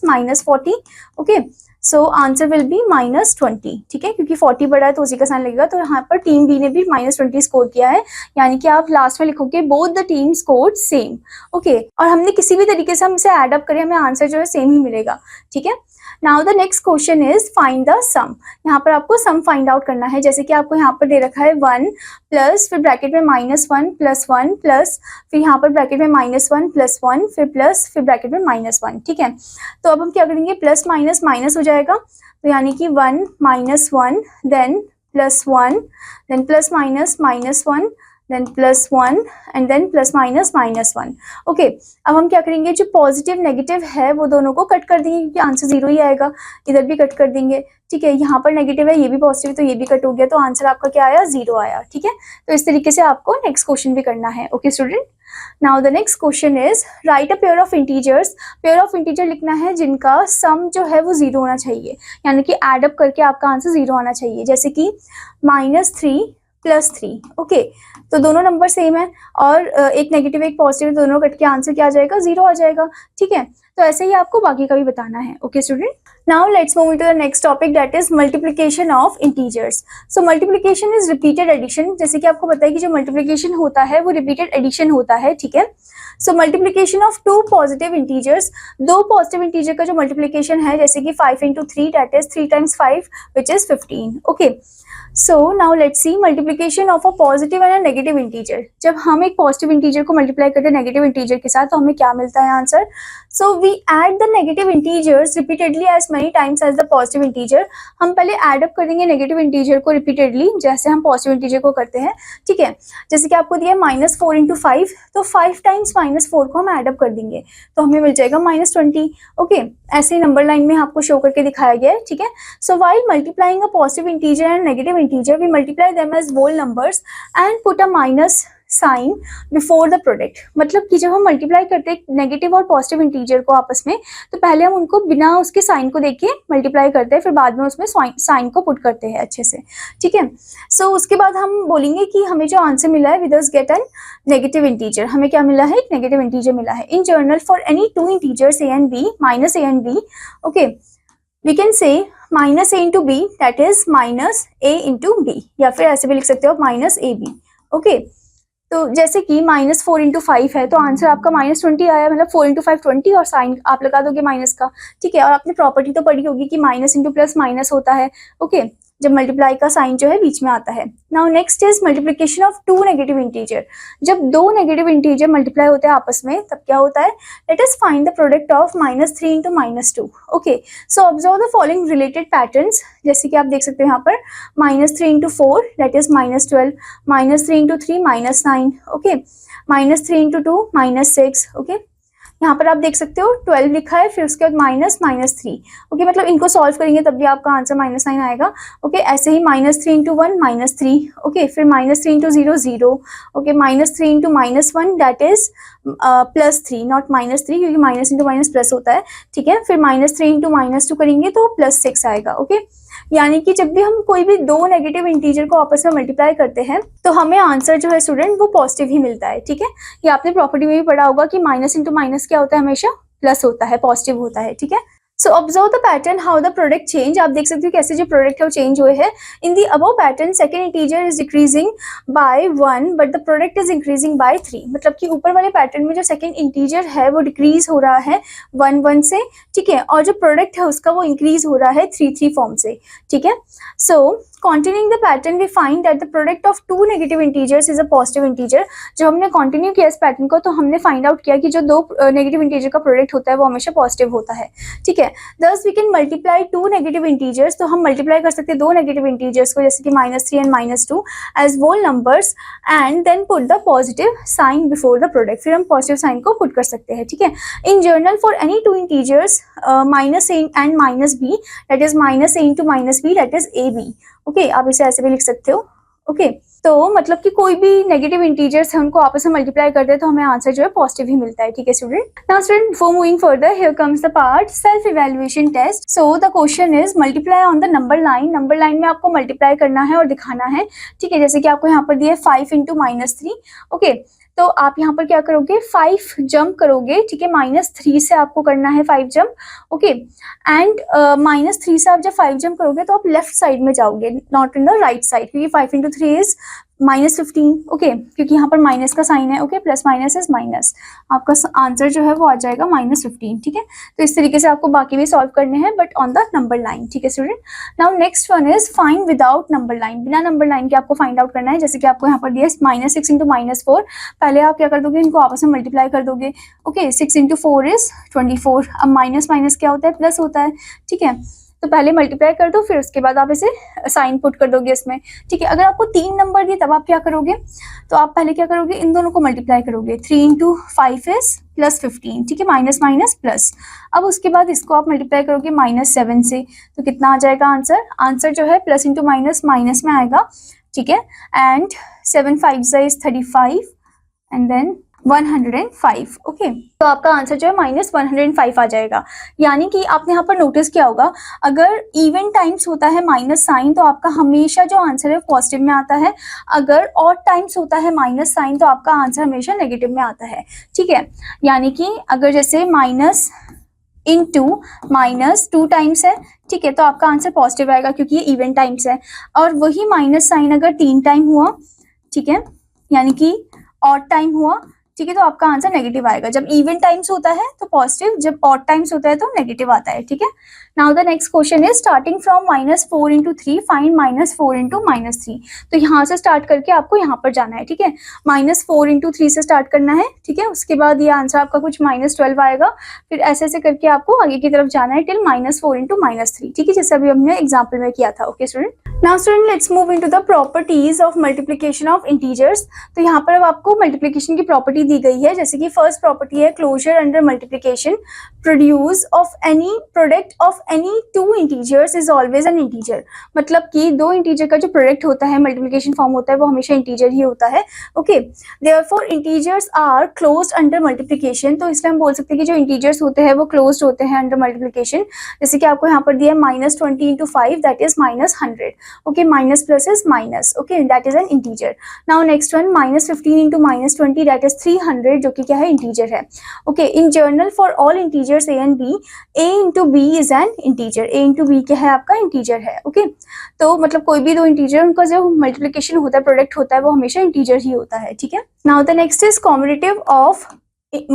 A: -40, okay. So answer will be -20, ठीक है, क्योंकि 40 बड़ा है तो उसी का साइन लगेगा। तो यहाँ पर टीम बी ने भी -20 स्कोर किया है, यानी कि आप लास्ट में लिखोगे both the team scored same, okay. और हमने किसी भी तरीके से हम इसे ऐड अप करें, हमें आंसर जो है सेम ही मिलेगा, ठीक है। Now the next question is find the sum. यहाँ पर आपको सम फाइंड आउट करना है। जैसे कि आपको यहाँ पर दे रखा है 1 प्लस, फिर ब्रैकेट में -1 + 1 प्लस, फिर यहाँ पर ब्रैकेट में -1 + 1, फिर प्लस, फिर ब्रैकेट में -1, ठीक है। तो अब हम क्या करेंगे, प्लस माइनस माइनस हो जाएगा, तो यानी कि 1 - 1 then +1 then plus minus -1 then +1 and then +-1, okay. अब हम क्या करेंगे, जो पॉजिटिव नेगेटिव है वो दोनों को कट कर देंगे क्योंकि आंसर 0 ही आएगा। इधर भी कट कर देंगे, ठीक है। यहाँ पर नेगेटिव है, ये भी पॉजिटिव, तो ये भी कट हो गया, तो आंसर आपका क्या आया, 0 आया, ठीक है। तो इस तरीके से आपको नेक्स्ट क्वेश्चन भी करना है, okay student. Now the next question is right a pair of integers. Pair of integer लिखना है जिनका सम जो है वो 0 होना चाहिए, यानी कि एड अप करके आपका आंसर 0 आना चाहिए। जैसे कि -3 +3। ओके, तो दोनों नंबर सेम है और एक नेगेटिव एक पॉजिटिव, दोनों कट के आंसर क्या आ जाएगा, 0 आ जाएगा। ठीक है, तो ऐसे ही आपको बाकी का भी बताना है। Okay student, now let's move into the next topic, that is multiplication of integers. So multiplication is repeated addition. जैसे कि आपको पता है कि जो मल्टीप्लिकेशन होता है वो रिपीटेड एडिशन होता है। ठीक है, so multiplication of two positive integers, दो पॉजिटिव इंटीजर का जो मल्टीप्लिकेशन है, जैसे कि 5 into 3 that is 3 times 5 which is 15। Okay, so now let's see multiplication of a positive and a negative integer. जब हम एक पॉजिटिव इंटीजर को मल्टीप्लाई करते हैं नेगेटिव इंटीजर के साथ तो हमें क्या मिलता है answer. So we add the negative integers repeatedly as many times as the positive integer. हम पहले ऐड अप करेंगे नेगेटिव इंटीजर को रिपीटेडली जैसे हम पॉजिटिव इंटीजर को करते हैं। ठीक है, जैसे कि आपको दिया -4 into 5, तो 5 times -4 को हम ऐड अप कर देंगे तो हमें मिल जाएगा -20। ओके, ऐसे ही नंबर लाइन में आपको शो करके दिखाया गया है। ठीक है, so while multiplying a positive integer and negative integer we multiply them as whole numbers and put a minus sign before the product. मतलब कि जब हम मल्टीप्लाई करते हैं नेगेटिव और पॉजिटिव इंटीजर को आपस में, तो पहले हम उनको बिना उसके साइन को देख के मल्टीप्लाई करते हैं, फिर बाद में उसमें साइन को पुट करते हैं अच्छे से। ठीक है, सो उसके बाद हम बोलेंगे कि हमें जो आंसर मिला है with us get an negative integer. हमें क्या मिला है, एक नेगेटिव इंटीजर मिला है। In general for any two integers a and b, minus a and b, okay, we can say minus a into b that is minus a into b, या फिर ऐसे भी लिख सकते हो माइनस ab। ओके, तो जैसे कि -4 into 5 है तो आंसर आपका -20 आया, मतलब 4 into 5 20 और साइन आप लगा दोगे माइनस का। ठीक है, और आपने प्रॉपर्टी तो पढ़ी होगी कि माइनस इंटू प्लस माइनस होता है। ओके, जब मल्टीप्लाई का साइन जो है बीच में आता है। Now next is multiplication of two negative integer. जब दो नेगेटिव इंटीजर मल्टीप्लाई होते हैं आपस में तब क्या होता है, let us find the product of -3 into -2। Okay, so observe the following related patterns. जैसे कि आप देख सकते हो यहाँ पर -3 into 4 that is -12, -3 into 3 -9, okay, -3 into 2 -6। Okay, यहाँ पर आप देख सकते हो 12 लिखा है, फिर उसके बाद -3। ओके, मतलब इनको सॉल्व करेंगे तब भी आपका आंसर -9 आएगा। ओके, ऐसे ही -3 into 1 -3, ओके, फिर -3 into 0 0, okay, -3 into -1 that is +3, not -3 क्योंकि माइनस इंटू माइनस प्लस होता है। ठीक है, फिर -3 into -2 करेंगे तो +6 आएगा। ओके, यानी कि जब भी हम कोई भी दो नेगेटिव इंटीजर को आपस में मल्टीप्लाई करते हैं तो हमें आंसर जो है स्टूडेंट वो पॉजिटिव ही मिलता है। ठीक है, ये आपने प्रॉपर्टी में भी पढ़ा होगा कि माइनस इंटू माइनस क्या होता है, हमेशा प्लस होता है, पॉजिटिव होता है। ठीक है, so observe the pattern how the product change. आप देख सकते हो कैसे जो प्रोडक्ट है वो चेंज हुए हैं। In the above pattern second integer is decreasing by 1 but the product is increasing by 3। मतलब कि ऊपर वाले पैटर्न में जो सेकंड इंटीजर है वो डिक्रीज हो रहा है 1 1 से। ठीक है, और जो प्रोडक्ट है उसका वो इंक्रीज हो रहा है 3 3 फॉर्म से। ठीक है, सो continuing the pattern we find that the product of two negative integers is a positive integer। जो हमने कंटिन्यू किया इस पैटर्न को तो हमने फाइंड आउट किया कि जो दो नेगेटिव इंटीजर का प्रोडक्ट होता है वो हमेशा पॉजिटिव होता है। ठीक है, thus we can multiply two negative integers। तो हम मल्टीप्लाई कर सकते हैं दो नेगेटिव इंटीजर्स को, जैसे कि -3 and -2 as whole numbers and then put the positive sign before the product। फिर हम पॉजिटिव साइन को पुट कर सकते हैं। ठीक है, in general for any two integers -a and -b that is -a into -b that is ab। Okay, आप इसे ऐसे भी लिख सकते हो। ओके, तो मतलब कि कोई भी नेगेटिव इंटीजर्स है उनको आपस में मल्टीप्लाई करते हैं तो हमें आंसर जो है पॉजिटिव ही मिलता है। ठीक है student, now student before moving further here comes the part self evaluation test. So the question is multiply on the number line. Number line में आपको मल्टीप्लाई करना है और दिखाना है। ठीक है, जैसे कि आपको यहाँ पर दिया है 5 into -3। ओके, तो आप यहाँ पर क्या करोगे, 5 जंप करोगे। ठीक है, -3 से आपको करना है 5 जंप। ओके, एंड -3 से आप जब 5 जंप करोगे तो आप लेफ्ट साइड में जाओगे, not in the right side, क्योंकि 5 into 3 इज -15। ओके, क्योंकि यहाँ पर माइनस का साइन है। Okay, plus minus is minus, आपका आंसर जो है वो आ जाएगा -15। ठीक है, तो इस तरीके से आपको बाकी भी सॉल्व करने हैं but on the number line. ठीक है student, now next one is find without number line. बिना नंबर लाइन के आपको फाइंड आउट करना है। जैसे कि आपको यहाँ पर दिया -6 into -4, पहले आप क्या कर दोगे, इनको आपस में मल्टीप्लाई कर दोगे। Okay, 6 into 4 is 24। अब माइनस माइनस क्या होता है, प्लस होता है। ठीक है, तो पहले मल्टीप्लाई कर दो, फिर उसके बाद आप इसे साइन पुट कर दोगे इसमें। ठीक है, अगर आपको 3 नंबर दिए तब आप क्या करोगे, तो आप पहले क्या करोगे, इन दोनों को मल्टीप्लाई करोगे। 3 into 5 इज +15। ठीक है, माइनस माइनस प्लस। अब उसके बाद इसको आप मल्टीप्लाई करोगे -7 से, तो कितना आ जाएगा आंसर। आंसर जो है प्लस इंटू माइनस में आएगा। ठीक है, and 7 5 is 35 and then 105। Okay, तो आपका आंसर जो है -105 आ जाएगा। यानी कि आपने यहाँ पर नोटिस किया होगा, अगर इवन टाइम्स होता है माइनस साइन तो आपका हमेशा जो आंसर है पॉजिटिव में आता है, अगर ऑड टाइम्स होता है माइनस साइन तो आपका आंसर हमेशा नेगेटिव में आता है। ठीक है, यानी कि अगर जैसे माइनस इंटू माइनस 2 टाइम्स है, ठीक है, तो आपका आंसर पॉजिटिव आएगा क्योंकि ये इवन टाइम्स है। और वही माइनस साइन अगर 3 टाइम हुआ, ठीक है, यानी कि ऑड टाइम हुआ, ठीक है, तो आपका आंसर नेगेटिव आएगा। जब इवन टाइम्स होता है तो पॉजिटिव, जब ऑड टाइम्स होता है तो नेगेटिव आता है। ठीक है, now the next question is starting from -4 into 3 find -4 into -3। तो यहाँ से स्टार्ट करके आपको यहाँ पर जाना है। ठीक है, -4 into 3 से स्टार्ट करना है। ठीक है, उसके बाद ये आंसर आपका कुछ -12 आएगा, फिर ऐसे ऐसे करके आपको आगे की तरफ जाना है टिल -4 into -3। ठीक है, जैसे अभी हमने एग्जाम्पल में किया था। Okay student, now student let's move into the properties of multiplication of integers. तो यहाँ पर अब आपको मल्टीप्लिकेशन की प्रॉपर्टी दी गई है, जैसे कि फर्स्ट प्रॉपर्टी है closure under multiplication, produce of any product of any 2 integers is always an integer. मतलब कि 2 इंटीजर का जो प्रोडक्ट होता है, मल्टीप्लिकेशन फॉर्म होता है, वो हमेशा इंटीजर ही होता है। Okay, therefore integers are closed under multiplication. तो इसलिए हम बोल सकते हैं कि जो इंटीजर्स होते हैं वो क्लोज्ड होते हैं अंडर मल्टीप्लिकेशन। जैसे कि आपको यहाँ पर दिया है -20 into 5 that is -100। Okay, minus plus is minus, okay, that is an integer. Now next one -15 into -20 that is 300, जो कि क्या है, इंटीजर है। Okay, in general for all integers a and b, a into b is an integer. a into b क्या है, आपका integer है। Okay, तो मतलब कोई भी 2 इंटीजर, उनका जो मल्टीप्लिकेशन होता है, प्रोडक्ट होता है, वो हमेशा इंटीजर ही होता है। ठीक है, now the next is combinative of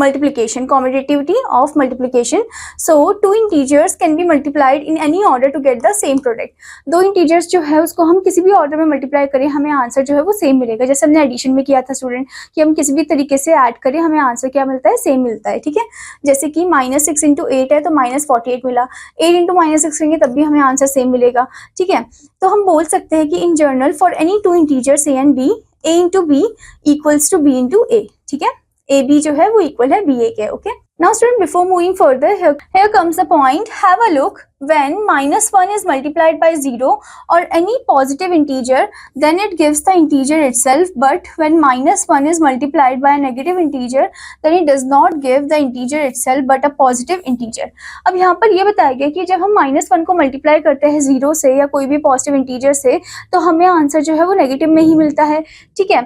A: multiplication, commutativity of multiplication. So 2 integers can be multiplied in any order to get the same product. 2 integers जो है उसको हम किसी भी ऑर्डर में मल्टीप्लाई करें, हमें आंसर जो है वो सेम मिलेगा। जैसे हमने एडिशन में किया था स्टूडेंट, कि हम किसी भी तरीके से ऐड करें, हमें आंसर क्या मिलता है, सेम मिलता है। ठीक है, जैसे कि -6 into 8 है तो -48 मिला, 8 into -6 करेंगे तब भी हमें आंसर सेम मिलेगा। ठीक है, तो हम बोल सकते हैं कि इन general for any 2 integers a and b, a into b equals to b into a। ठीक है, ए बी जो है वो इक्वल है बी ए के। Okay, now student before moving further, here comes the point, have a look when -1 is multiplied by 0 or any positive integer then it gives the integer itself, but when -1 is multiplied by a negative integer then it does not give the integer itself but a positive integer। अब यहाँ पर ये बताया गया कि जब हम -1 को मल्टीप्लाई करते हैं 0 से या कोई भी पॉजिटिव इंटीजर से, तो हमें आंसर जो है वो नेगेटिव में ही मिलता है। ठीक है,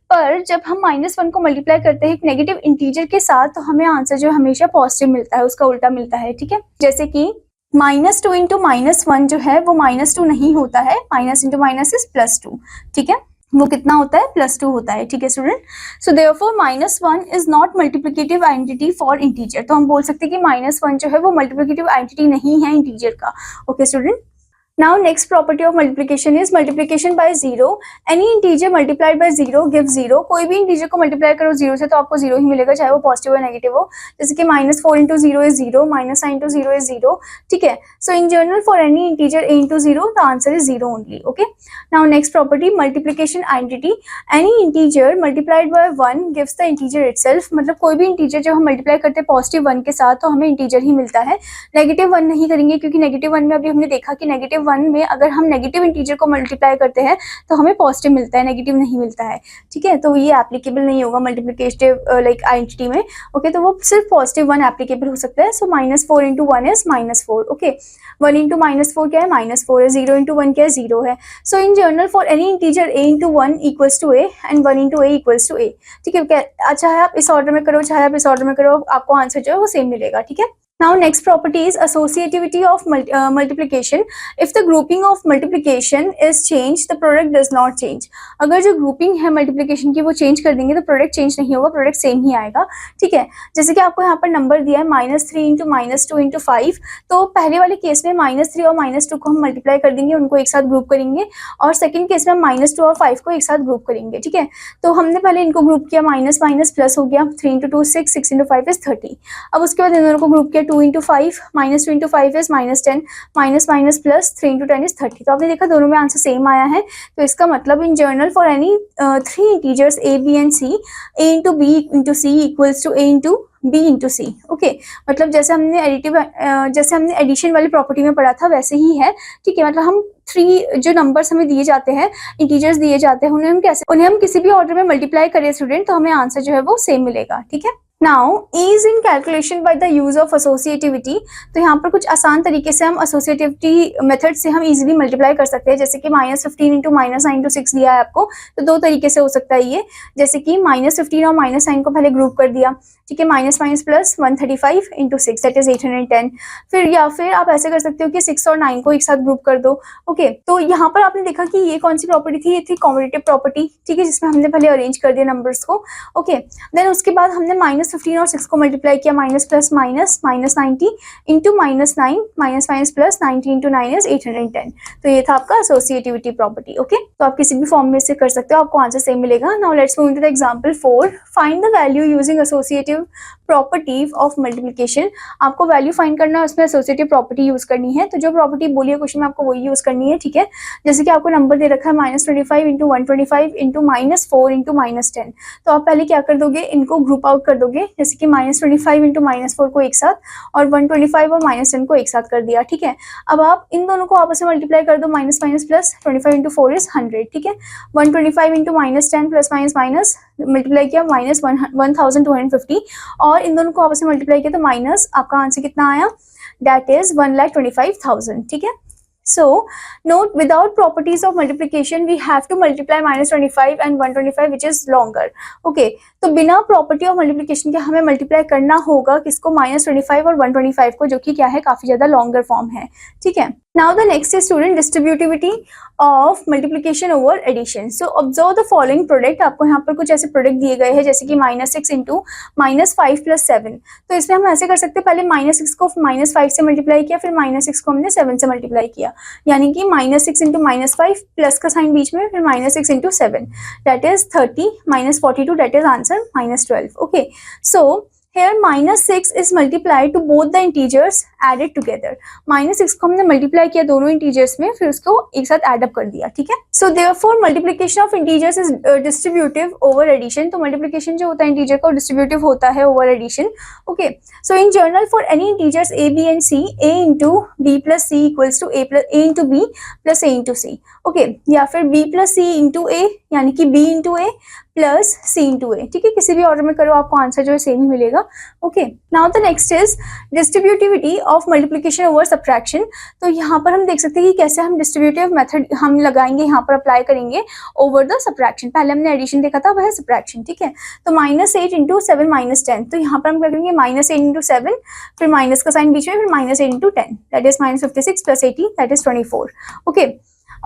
A: पर जब हम -1 को मल्टीप्लाई करते हैं एक नेगेटिव इंटीजर के साथ, तो हमें आंसर जो हमेशा पॉजिटिव मिलता है, उसका उल्टा मिलता है। ठीक है, जैसे कि -2 into -1 जो है वो -2 नहीं होता है, माइनस इंटू माइनस इज +2। ठीक है, वो कितना होता है, +2 होता है। ठीक है student, so therefore -1 is not multiplicative identity for integer. तो हम बोल सकते हैं कि -1 जो है वो मल्टीप्लिकेटिव आइडेंटिटी नहीं है इंटीजर का। Okay student, now next property of multiplication is multiplication by 0। any integer multiplied by 0 gives 0। कोई भी इंटीजर को मल्टीप्लाई करो 0 से तो आपको 0 ही मिलेगा, चाहे वो पॉजिटिव या नेगेटिव हो। जैसे कि -4 into 0 is 0, -9 into 0 is 0। ठीक है, so in general for any integer a into 0 the answer is 0 only। Okay, now next property multiplication identity, any integer multiplied by 1 gives the integer itself। मतलब कोई भी integer जब हम multiply करते हैं positive 1 के साथ तो हमें इंटीजर ही मिलता है, नेगेटिव 1 नहीं करेंगे, क्योंकि नेगेटिव 1 में अभी हमने देखा कि नेगेटिव 1 में अगर हम नेगेटिव इंटीजर को मल्टीप्लाई करते हैं तो हमें पॉजिटिव मिलता है, नेगेटिव नहीं मिलता है। ठीक है, तो ये एप्लीकेबल नहीं होगा मल्टीप्लिकेटिव लाइक आइडेंटिटी में। ओके, तो वो सिर्फ पॉजिटिव 1 एप्लीकेबल हो सकता है। सो -4 into 1 is -4। ओके, 1 into -4 क्या है, -4 है, 0 into 1 क्या है, 0 है। So in general for any integer a into 1 equals to a and 1 into a equals to a। ठीक है, चाहे आप इस ऑर्डर में करो चाहे आप इस ऑर्डर में करो, आपको आंसर जो है वो सेम मिलेगा। ठीक है, now next property is associativity of multiplication। if the grouping of multiplication is changed the product does not change। अगर जो ग्रुपिंग है मल्टीप्लिकेशन की वो चेंज कर देंगे तो प्रोडक्ट चेंज नहीं होगा, प्रोडक्ट सेम ही आएगा। ठीक है, जैसे कि आपको यहाँ पर नंबर दिया है -3 into -2 into 5। तो पहले वाले केस में -3 और -2 को हम मल्टीप्लाई कर देंगे, उनको एक साथ ग्रुप करेंगे, और सेकंड केस में हम -2 और 5 को एक साथ ग्रुप करेंगे। ठीक है, तो हमने पहले इनको ग्रुप किया, माइनस माइनस प्लस हो गया, 3 into 2 6, 6 into 5 is 30। अब उसके बाद इन दोनों को ग्रुप किया, 2 into 5, -2 into 5 is -10, minus minus plus 3 into 10 is 30। तो आपने देखा दोनों में आंसर सेम आया है। तो इसका मतलब इन general for any 3 integers a b and c, a into b into c equals to a into b into c. Okay, मतलब जैसे हमने एडिशन वाली प्रॉपर्टी में पढ़ा था वैसे ही है, ठीक है। मतलब हम 3 जो नंबर्स हमें दिए जाते हैं, इंटीजर्स दिए जाते हैं, उन्हें हम किसी भी ऑर्डर में मल्टीप्लाई करें स्टूडेंट, तो हमें आंसर जो है वो सेम मिलेगा, ठीक है। Now ease in calculation by the use of associativity. तो यहाँ पर कुछ आसान तरीके से हम एसोसिएटिविटी मेथड से हम इजीली मल्टीप्लाई कर सकते हैं। जैसे कि -15 इंटू -9 इंटू 6 दिया है आपको, तो 2 तरीके से हो सकता है ये। जैसे कि -15 और -9 को पहले ग्रुप कर दिया, ठीक है, minus minus plus 135 into 6 that is 810। फिर आप ऐसे कर सकते हो कि 6 और 9 को एक साथ ग्रुप कर दो। ओके, तो यहाँ पर आपने देखा कि ये कौन सी प्रॉपर्टी थी, ये थी कॉम्बिनेटिव प्रॉपर्टी, ठीक है, जिसमें हमने पहले अरेंज कर दिया नंबर्स को। ओके, देन उसके बाद हमने -15 और 6 को मल्टीप्लाई किया, minus plus minus -90 into -9 minus minus plus 90 into 9 is 810। तो ये था आपका एसोसिएटिविटी प्रॉपर्टी। ओके, तो आप किसी भी फॉर्म में से कर सकते हो, आपको आंसर सेम मिलेगा। Now let's move into the example 4। Find the value using associative property of multiplication. आपको वैल्यू फाइंड करना है, उसमें एसोसिएटिव प्रॉपर्टी यूज करनी है। तो जो प्रॉपर्टी बोली है क्वेश्चन में आपको वही यूज करनी है, ठीक है। जैसे कि आपको नंबर दे रखा है -25 इंटू 125 इंटू -4 इंटू -10। तो आप पहले क्या कर दोगे, इनको ग्रुप आउट कर दोगे। जैसे कि -25 इंटू -4 को एक साथ और 125 और -10 को एक साथ कर दिया, ठीक है। अब आप इन दोनों को आपस में मल्टीप्लाई कर दो, minus minus plus 25 into 4 is 100, ठीक है। 125 into -10 plus minus minus multiply किया -1250 और इन दोनों को आपस में मल्टीप्लाई किया तो माइनस आपका आंसर कितना आया, दैट इज 1,25,000, ठीक है। So note without properties of multiplication we have to multiply -25 and 125 which is longer. Okay, तो बिना प्रॉपर्टी ऑफ मल्टीप्लिकेशन के हमें मल्टीप्लाई करना होगा किसको, -25 और 125 को, जो कि क्या है, काफी ज्यादा लॉन्गर फॉर्म है, ठीक है। Now the next is student distributivity of multiplication over addition. So observe the following product. आपको यहाँ पर कुछ ऐसे प्रोडक्ट दिए गए हैं, जैसे कि -6 इंटू -5 प्लस 7। तो इसमें हम ऐसे कर सकते हैं, पहले -6 को -5 से मल्टीप्लाई किया, फिर -6 को हमने 7 से मल्टीप्लाई किया, यानी कि -6 इंटू -5 प्लस का साइन बीच में, फिर -6 into 7 that is 30 -42 that is answer -12। Okay, so here -6 is multiplied to both the integers added together. -6 को हमने मल्टीप्लाई किया दोनों इंटीजर्स में, फिर उसको एक साथ एड अप कर दिया, ठीक है। So therefore multiplication of integers is distributive over addition. तो मल्टीप्लिकेशन जो होता है इंटीजर का डिस्ट्रीब्यूटिव होता है over addition. Okay, so in general for any integers a b and c, a into b plus c equals to a into b plus a into c। ओके, या फिर b plus c into a, यानी कि b into a plus c into a, ठीक है। किसी भी order में करो आपको आंसर जो है सेम ही मिलेगा। Okay, now the next is distributivity of multiplication over subtraction. तो यहाँ पर हम देख सकते हैं कि कैसे हम डिस्ट्रीब्यूटिव मेथड हम लगाएंगे, यहाँ पर अप्लाई करेंगे ओवर द सब्ट्रैक्शन। पहले हमने एडिशन देखा था, वह सब्ट्रैक्शन, ठीक है। तो -8 इंटू 7 -10, तो यहाँ पर हम क्या करेंगे, -8 इंटू 7, फिर माइनस का साइन बीच में, फिर -8 into 10 that is -56 plus 80 that is 24। Okay,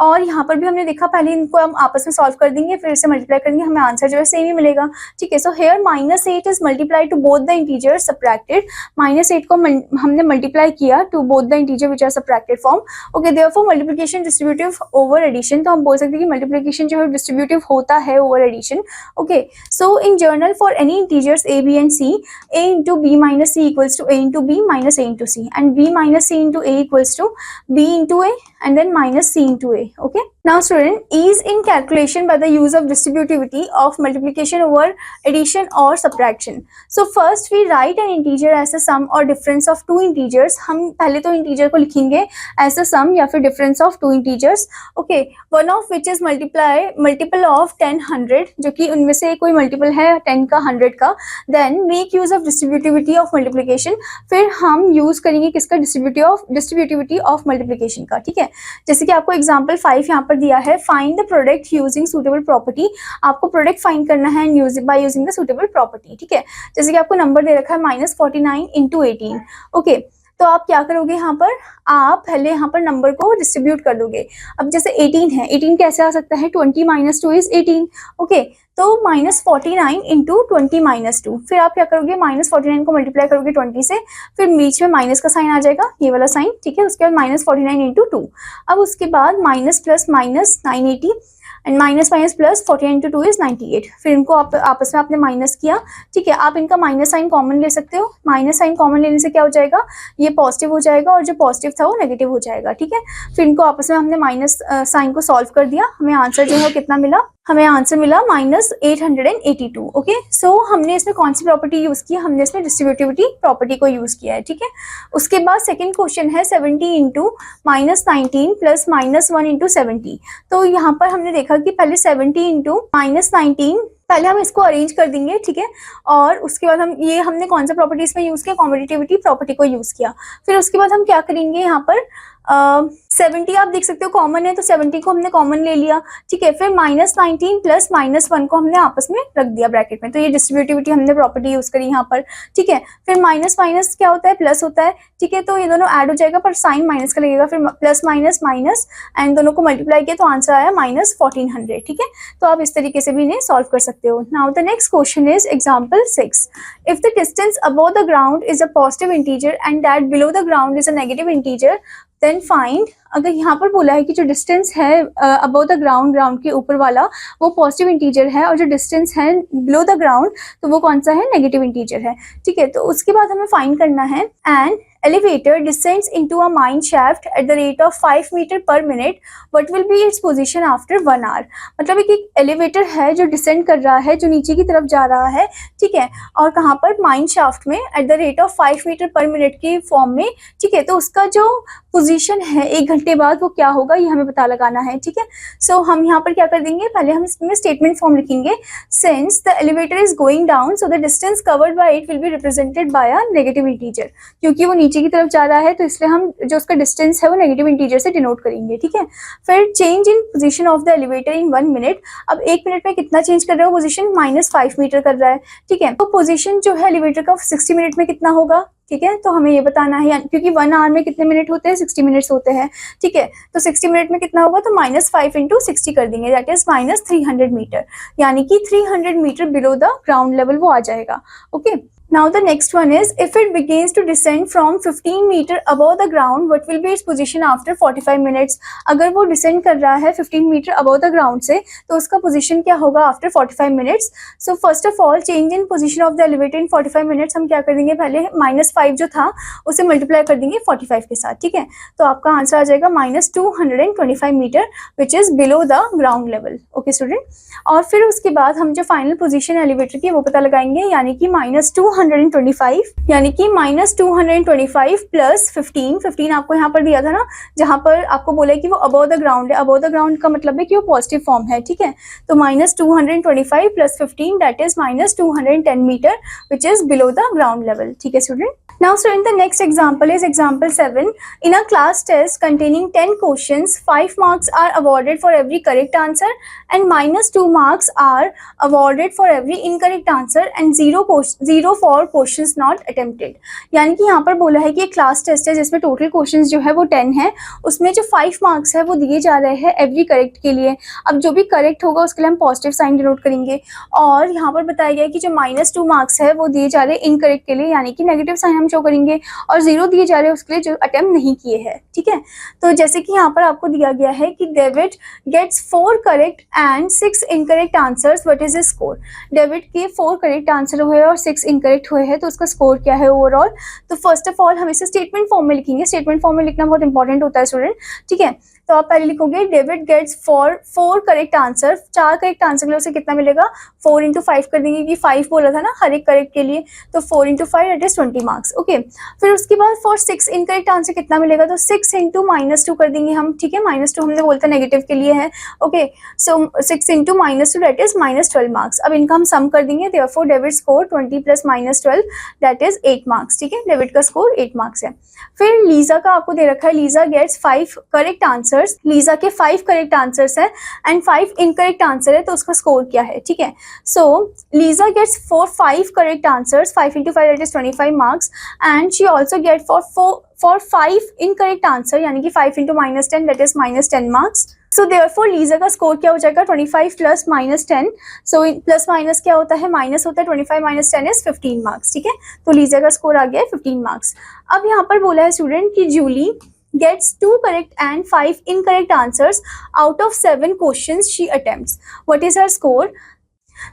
A: और यहाँ पर भी हमने देखा, पहले इनको हम आपस में सॉल्व कर देंगे, फिर इसे मल्टीप्लाई करेंगे, हमें आंसर जो है सेम ही मिलेगा, ठीक है। So here -8 is multiplied to both the integers subtracted. -8 को हमने मल्टीप्लाई किया to both the integer which are subtracted form. Okay, therefore multiplication distributive over addition. तो हम बोल सकते हैं कि मल्टीप्लिकेशन जो है डिस्ट्रीब्यूटिव होता है over addition. Okay, so in general for any integers a b and c, a into b minus c equals to a into b minus a into c and b minus c into a equals to b into a and then minus c into a. Okay, now student, ease in calculation by the use of distributivity of multiplication over addition or subtraction. So first we write an integer as a sum or difference of two integers. हम पहले तो integer को लिखेंगे as a sum या फिर difference of two integers. Okay, one of which is multiple of 10 100, जो कि उनमें से कोई मल्टीपल है 10 का 100 का। Then make use of distributivity of multiplication. फिर हम यूज करेंगे किसका, distributivity of multiplication का, ठीक है। जैसे कि आपको एग्जांपल 5 यहाँ पर दिया है, find the product using suitable property. आपको प्रोडक्ट फाइंड करना है by using the suitable property, ठीक है। जैसे कि आपको नंबर दे रखा है -49 इंटू 18। ओके, तो आप क्या करोगे, यहाँ पर आप पहले यहाँ पर नंबर को डिस्ट्रीब्यूट कर दोगे। अब जैसे 18 है, 18 कैसे आ सकता है, 20 - 2 इज 18। ओके, तो -49 इंटू 20 - 2, फिर आप क्या करोगे, -49 को मल्टीप्लाई करोगे 20 से, फिर बीच में माइनस का साइन आ जाएगा, ये वाला साइन, ठीक है। उसके बाद -49 इंटू 2, अब उसके बाद minus plus minus 980 and minus minus plus 49 into 2 is 98। फिर इनको आपस में आपने माइनस किया, ठीक है। आप इनका माइनस साइन कॉमन ले सकते हो, माइनस साइन कॉमन लेने से क्या हो जाएगा, ये पॉजिटिव हो जाएगा और जो पॉजिटिव था वो नेगेटिव हो जाएगा, ठीक है। फिर इनको आपस में हमने माइनस साइन को सॉल्व कर दिया, हमें आंसर जो है कितना मिला, हमें आंसर मिला -882। ओके, सो हमने इसमें कौन सी प्रॉपर्टी यूज की? हमने इसमें डिस्ट्रीब्यूटिविटी प्रॉपर्टी को यूज किया है, ठीक है। उसके बाद सेकंड क्वेश्चन है 70 इंटू -19 प्लस -1 इंटू 70। तो यहाँ पर हमने देखा कि पहले 70 इंटू -19, पहले हम इसको अरेंज कर देंगे, ठीक है। और उसके बाद हमने कौन सा प्रॉपर्टी इसमें यूज किया? कॉम्पिटिटिविटी प्रॉपर्टी को यूज किया। फिर उसके बाद हम क्या करेंगे, यहाँ पर 70 आप देख सकते हो कॉमन है, तो 70 को हमने कॉमन ले लिया, ठीक है। फिर -19 प्लस -1 को हमने आपस में रख दिया ब्रैकेट में, तो ये डिस्ट्रीब्यूटिविटी हमने प्रॉपर्टी यूज करी यहाँ पर, ठीक है। फिर माइनस माइनस क्या होता है? प्लस होता है, ठीक है। तो ये दोनों ऐड हो जाएगा पर साइन माइनस का लगेगा, फिर प्लस माइनस माइनस एंड दोनों को मल्टीप्लाई किया तो आंसर आया -1400, ठीक है। तो आप इस तरीके से भी इन्हें सॉल्व कर सकते हो। Now the next question is example 6। If the distance above the ground is a positive integer and that below the ground is a negative integer, then find. अगर यहाँ पर बोला है कि जो डिस्टेंस है अबव द ग्राउंड, ग्राउंड के ऊपर वाला, वो पॉजिटिव इंटीजर है, और जो डिस्टेंस है बिलो द ग्राउंड तो वो कौन सा है? नेगेटिव इंटीजर है, ठीक है। तो उसके बाद हमें फाइंड करना है and elevator descends into a mine shaft at the rate of 5 meter per minute, what will be its position after 1 hour? मतलब एक एलिवेटर है जो डिसेंड कर रहा है, जो नीचे की तरफ जा रहा है, ठीक है। और कहाँ पर? माइन शाफ्ट में, at the rate of 5 metre पर मिनट की फॉर्म में, ठीक है। तो उसका जो पोजीशन है 1 घंटे बाद वो क्या होगा, ये हमें पता लगाना है, ठीक है। सो हम यहाँ पर क्या कर देंगे, पहले हम इसमें स्टेटमेंट फॉर्म लिखेंगे। Since the elevator is going down so the distance covered by it will be represented by a negative integer, क्योंकि वो नीचे की तरफ जा रहा है तो इसलिए हम जो उसका डिस्टेंस है वो नेगेटिव इंटीजर से डिनोट करेंगे, ठीक है। फिर change in position of the elevator in 1 minute. अब 1 मिनट में कितना चेंज कर रहा है? पोजीशन -5 मीटर कर रहा है, ठीक है। तो पोजीशन जो है एलिवेटर का 60 मिनट में कितना होगा, ठीक है। तो हमें ये बताना है, क्योंकि 1 आवर में कितने मिनट होते हैं? 60 मिनट्स होते हैं, ठीक है। तो 60 मिनट में कितना होगा? तो -5 इंटू 60 कर देंगे, दैट इज -300 मीटर, यानी कि 300 metre below the ground level वो आ जाएगा, okay. Now the next one is, if it begins to descend from 15 meter above the ground, what will be its position after 45 minutes? अगर वो descend कर रहा है 15 meter above the ground से, तो उसका position क्या होगा after 45 minutes? So first of all, change in position of the elevator in 45 minutes हम क्या कर देंगे? पहले -5 जो था उसे multiply कर देंगे 45 के साथ, ठीक है। तो आपका आंसर आ जाएगा -225 metre which is below the ground level, okay student. और फिर उसके बाद हम जो फाइनल पोजीशन एलिवेटर की वो पता लगाएंगे, यानी कि -225, यानी कि -225 प्लस 15 आपको यहाँ पर दिया था ना, जहाँ पर आपको बोला है कि वो अबव द ग्राउंड है। अबव द ग्राउंड का मतलब है कि वो पॉजिटिव फॉर्म है, ठीक है। तो -225 plus 15 that is -210 metre which is below the ground level, ठीक है student. Now student, the next example is example 7. In a class test containing 10 questions, 5 marks are awarded for every correct answer and -2 marks are awarded for every incorrect answer and 0 for questions not attempted. यानी कि यहाँ पर बोला है कि एक class test है जिसमें टोटल क्वेश्चंस जो है वो 10 है, उसमें जो 5 मार्क्स है वो दिए जा रहे हैं एवरी करेक्ट के लिए। अब जो भी करेक्ट होगा उसके लिए हम पॉजिटिव साइन डिनोट करेंगे, और यहाँ पर बताया गया है कि जो -2 मार्क्स है वो दिए जा रहे हैं इनकरेक्ट के लिए, यानी कि नेगेटिव साइन हम शो करेंगे, और 0 दिए जा रहे हैं उसके लिए जो अटेम्प्ट नहीं किए हैं, ठीक है। तो जैसे कि यहाँ पर आपको दिया गया है कि David gets 4 correct and 6 incorrect answers, what is his score? David के 4 करेक्ट आंसर हुए और 6 इनकरेक्ट हुए हैं, तो उसका स्कोर क्या है ओवरऑल? तो फर्स्ट ऑफ ऑल हम इसे स्टेटमेंट फॉर्म में लिखेंगे। स्टेटमेंट फॉर्म में लिखना बहुत इंपॉर्टेंट होता है स्टूडेंट, ठीक है। तो आप पहले लिखोगे David gets 4 correct answer, 4 correct answer के लिए उसे कितना मिलेगा? 4 इंटू 5 कर देंगे, कि 5 बोला था ना हर एक करेक्ट के लिए, तो 4 into 5 that is 20 marks, okay. फिर उसके बाद फॉर 6 इनकरेक्ट आंसर कितना मिलेगा? तो 6 इंटू -2 कर देंगे हम, ठीक है। -2 हमने बोलता नेगेटिव के लिए है, okay. So 6 into -2 that is -12 marks. अब इनका हम सम कर देंगे, therefore David score 20 plus -12 that is 8 marks, ठीक है। डेविड का स्कोर 8 मार्क्स है। फिर लीजा का आपको दे रखा है, Lisa gets 5 correct answer, Lisa के 5 करेक्ट आंसर्स है एंड 5 इनकरेक्ट आंसर है, तो उसका स्कोर क्या है, ठीक है। So Lisa gets 5 correct answers, 5 into 5 that is 25 marks, and she also get for 5 incorrect answer, यानी कि 5 into -10 that is -10 marks. So therefore Lisa का स्कोर क्या हो जाएगा? 25 प्लस -10, सो प्लस माइनस क्या होता है? माइनस होता है, 25 माइनस 10 इज 15 मार्क्स, ठीक है। तो लीजा का स्कोर आ गया है 15 मार्क्स। अब यहाँ पर बोला है स्टूडेंट कि Jully gets 2 correct and 5 incorrect answers out of 7 questions she attempts. What is her score?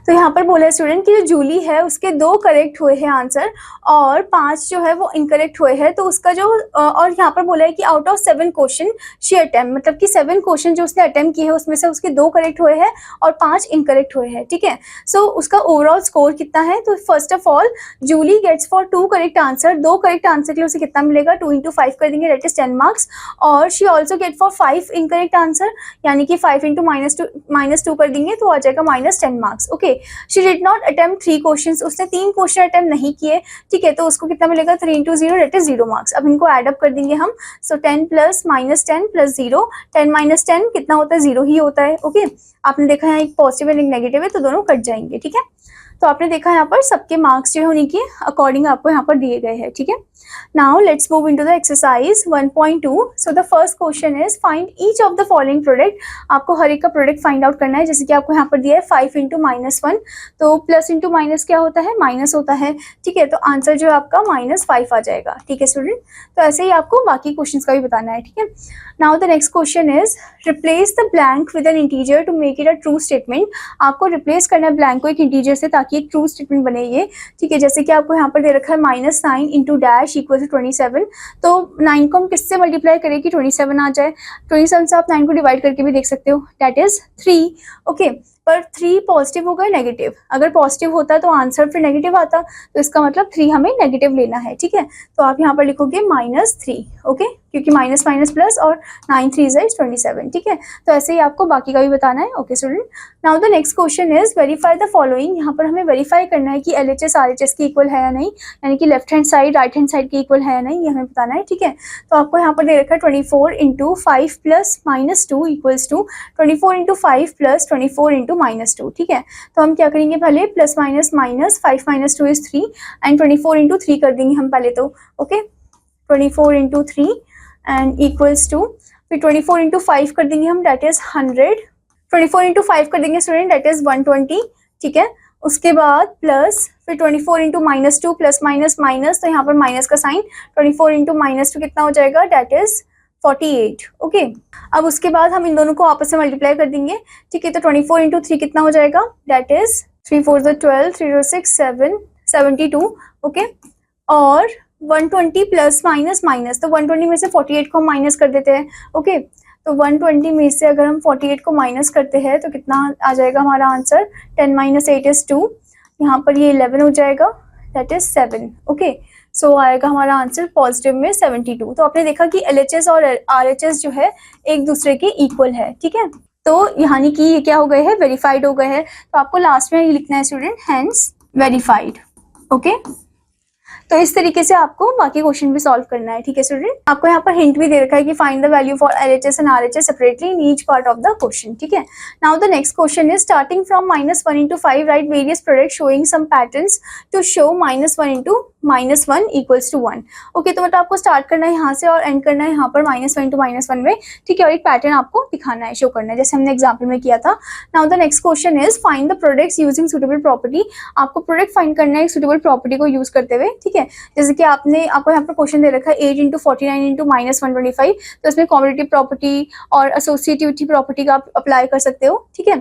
A: तो यहाँ पर बोला है स्टूडेंट कि जो जूली है उसके 2 करेक्ट हुए हैं आंसर और 5 जो है वो इनकरेक्ट हुए हैं। तो उसका जो और यहाँ पर बोला है कि out of 7 question she attempt, मतलब कि 7 क्वेश्चन जो उसने अटेम्प्ट किए हैं उसमें से उसके 2 करेक्ट हुए हैं और 5 इनकरेक्ट हुए हैं, ठीक है। सो उसका ओवरऑल स्कोर कितना है? तो first of all Julie gets for 2 correct answer, 2 correct answer के लिए उसे कितना मिलेगा? 2 into 5 कर देंगे, दैट इज 10 मार्क्स। और she also get for 5 incorrect answer, यानी कि 5 into -2 कर देंगे तो आ जाएगा -10 marks. Okay, she did not attempt 3 questions, उसने 3 क्वेश्चन अटेम्प्ट नहीं किए, ठीक है। तो उसको कितना मिलेगा? 3 into 0 दैट इज 0 मार्क्स। अब इनको ऐड अप कर देंगे हम। सो 10 प्लस -10 प्लस 0, 10 - 10 कितना होता है? 0 ही होता है। ओके, आपने देखा यहाँ एक पॉजिटिव एंड एक नेगेटिव है तो दोनों कट जाएंगे, ठीक है। तो आपने देखा यहाँ पर सबके मार्क्स जो है उन्हीं के अकॉर्डिंग आपको यहाँ पर दिए गए हैं, ठीक है। Now let's move into the exercise 1.2। So the first question is find each of the following product. आपको हर एक का प्रोडक्ट फाइंड आउट करना है। जैसे कि आपको यहाँ पर दिया है 5 into -1, तो प्लस इंटू माइनस क्या होता है? माइनस होता है, ठीक है। तो आंसर जो है आपका -5 आ जाएगा, ठीक है स्टूडेंट। तो ऐसे ही आपको बाकी क्वेश्चन का भी बताना है, ठीक है। Now the next question is replace the blank with an integer to make it a true statement. आपको रिप्लेस करना है ब्लैंक को एक इंटीजर से ताकि एक ट्रू स्टेटमेंट बने ये, ठीक है। जैसे कि आपको यहाँ पर दे रखा है -9 इंटू डैश इक्वल टू 27। तो 9 को हम किससे मल्टीप्लाई करें कि 27 आ जाए? 27 से आप 9 को डिवाइड करके भी देख सकते हो, दैट इज 3। ओके, पर 3 पॉजिटिव होगा नेगेटिव? अगर पॉजिटिव होता तो आंसर फिर नेगेटिव आता, तो इसका मतलब 3 हमें नेगेटिव लेना है, ठीक है। तो आप यहाँ पर लिखोगे -3, ओके, क्योंकि माइनस माइनस प्लस और 9 3 इज 27, ठीक है। तो ऐसे ही आपको बाकी का भी बताना है, okay student. Now the next question is verify the following. यहाँ पर हमें वेरीफाई करना है कि LHS RHS की इक्वल है या नहीं, यानी कि left hand side right hand side की इक्वल है या नहीं, ये हमें बताना है, ठीक है। तो आपको यहाँ पर दे रखा है 24 into 5 plus -2 equals to 24 into 5 plus 24 into -2, ठीक है। तो हम क्या करेंगे? पहले plus minus minus 5 - 2 is 3 and 24 into 3 कर देंगे हम पहले तो, okay. 24 into 3 and equals to, फिर 24 into 5 कर देंगे हम, दैट इज 100। 24 into 5 कर देंगे स्टूडेंट, दैट इज 120, ठीक है। उसके बाद प्लस फिर 24 into -2 प्लस माइनस माइनस, तो यहाँ पर माइनस का साइन, 24 into -2 कितना हो जाएगा? That is 48, okay. अब उसके बाद हम इन दोनों को आपस में मल्टीप्लाई कर देंगे, ठीक है। तो 24 into 3 कितना हो जाएगा? That is 3 4 12, 3 6 7, 72, okay. और 120 प्लस माइनस माइनस, तो 120 में से 48 को हम माइनस कर देते हैं, ओके। तो 120 में से अगर हम 48 को माइनस करते हैं तो कितना आ जाएगा हमारा आंसर? 10 - 8 इज 2, यहाँ पर ये 11 हो जाएगा, दैट इज 7, ओके। सो आएगा हमारा आंसर पॉजिटिव में 72। तो आपने देखा कि LHS और RHS जो है एक दूसरे के इक्वल है, ठीक है। तो यानी कि ये क्या हो गए हैं? वेरीफाइड हो गए हैं। तो आपको लास्ट में ये लिखना है स्टूडेंट, हेंस वेरीफाइड, ओके। तो इस तरीके से आपको बाकी क्वेश्चन भी सॉल्व करना है, ठीक है स्टूडेंट। आपको यहाँ पर हिंट भी दे रखा है कि find the value for LHS and RHS separately in each part of the question, ठीक है। Now the next question is starting from -1 into 5 write various product showing some patterns to show -1 into -1 equals to 1, okay. तो मतलब आपको start करना है यहाँ से और एंड करना है यहाँ पर -1 into -1 में, ठीक है। और एक पैटर्न आपको दिखाना है, शो करना है, जैसे हमने एग्जाम्पल में किया था। Now the next question is find the products using suitable property. आपको प्रोडक्ट फाइंड करना है एक सुटेबल प्रॉपर्टी को यूज करते हुए, ठीक है। जैसे कि आपको यहाँ पर क्वेश्चन दे रखा है 8 into 49 into -125, तो इसमें कॉम्पिटिटिव प्रॉपर्टी और एसोसिएटिविटी प्रॉपर्टी का आप अप्लाई कर सकते हो, ठीक है।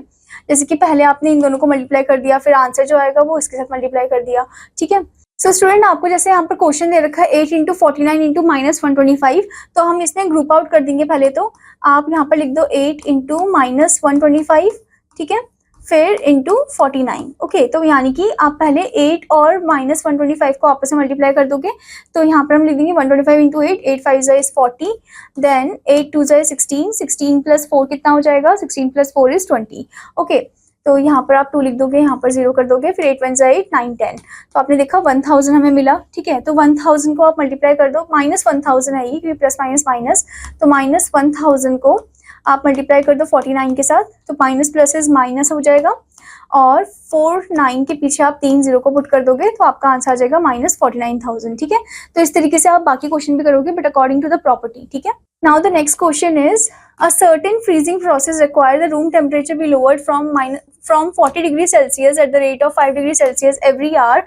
A: जैसे कि पहले आपने इन दोनों को मल्टीप्लाई कर दिया, फिर आंसर जो आएगा वो इसके साथ मल्टीप्लाई कर दिया, ठीक है। सो स्टूडेंट आपको जैसे यहाँ पर क्वेश्चन दे रखा है 8 into 49 into -125, तो हम इसमें ग्रुप आउट कर देंगे पहले। तो आप यहाँ पर लिख दो 8 into -125, ठीक है, फिर इंटू 49, ओके। तो यानी कि आप पहले 8 और -125 को आपस में मल्टीप्लाई कर दोगे, तो यहाँ पर हम लिख देंगे 125 into 8, 8 5 is 40, देन 8 2 is 16, 16 + 4 कितना हो जाएगा? 16 + 4 is 20, ओके। तो यहाँ पर आप 2 लिख दोगे, यहाँ पर 0 कर दोगे, फिर 8 1 8, 9 10। तो आपने देखा 1000 हमें मिला, ठीक है। तो 1000 को आप मल्टीप्लाई कर दो, -1000 है ये क्योंकि प्लस माइनस माइनस, तो -1000 को आप मल्टीप्लाई कर दो 49 के साथ, तो माइनस प्लस माइनस हो जाएगा, और 4 9 के पीछे आप 3 0 को पुट कर दोगे तो आपका आंसर आ जाएगा -49,000, ठीक है। तो इस तरीके से आप बाकी क्वेश्चन भी करोगे but according to the property, ठीक है। Now the next question is, a certain freezing process requires the room temperature be lowered from 40 degrees Celsius at the rate of 5 degrees Celsius every hour.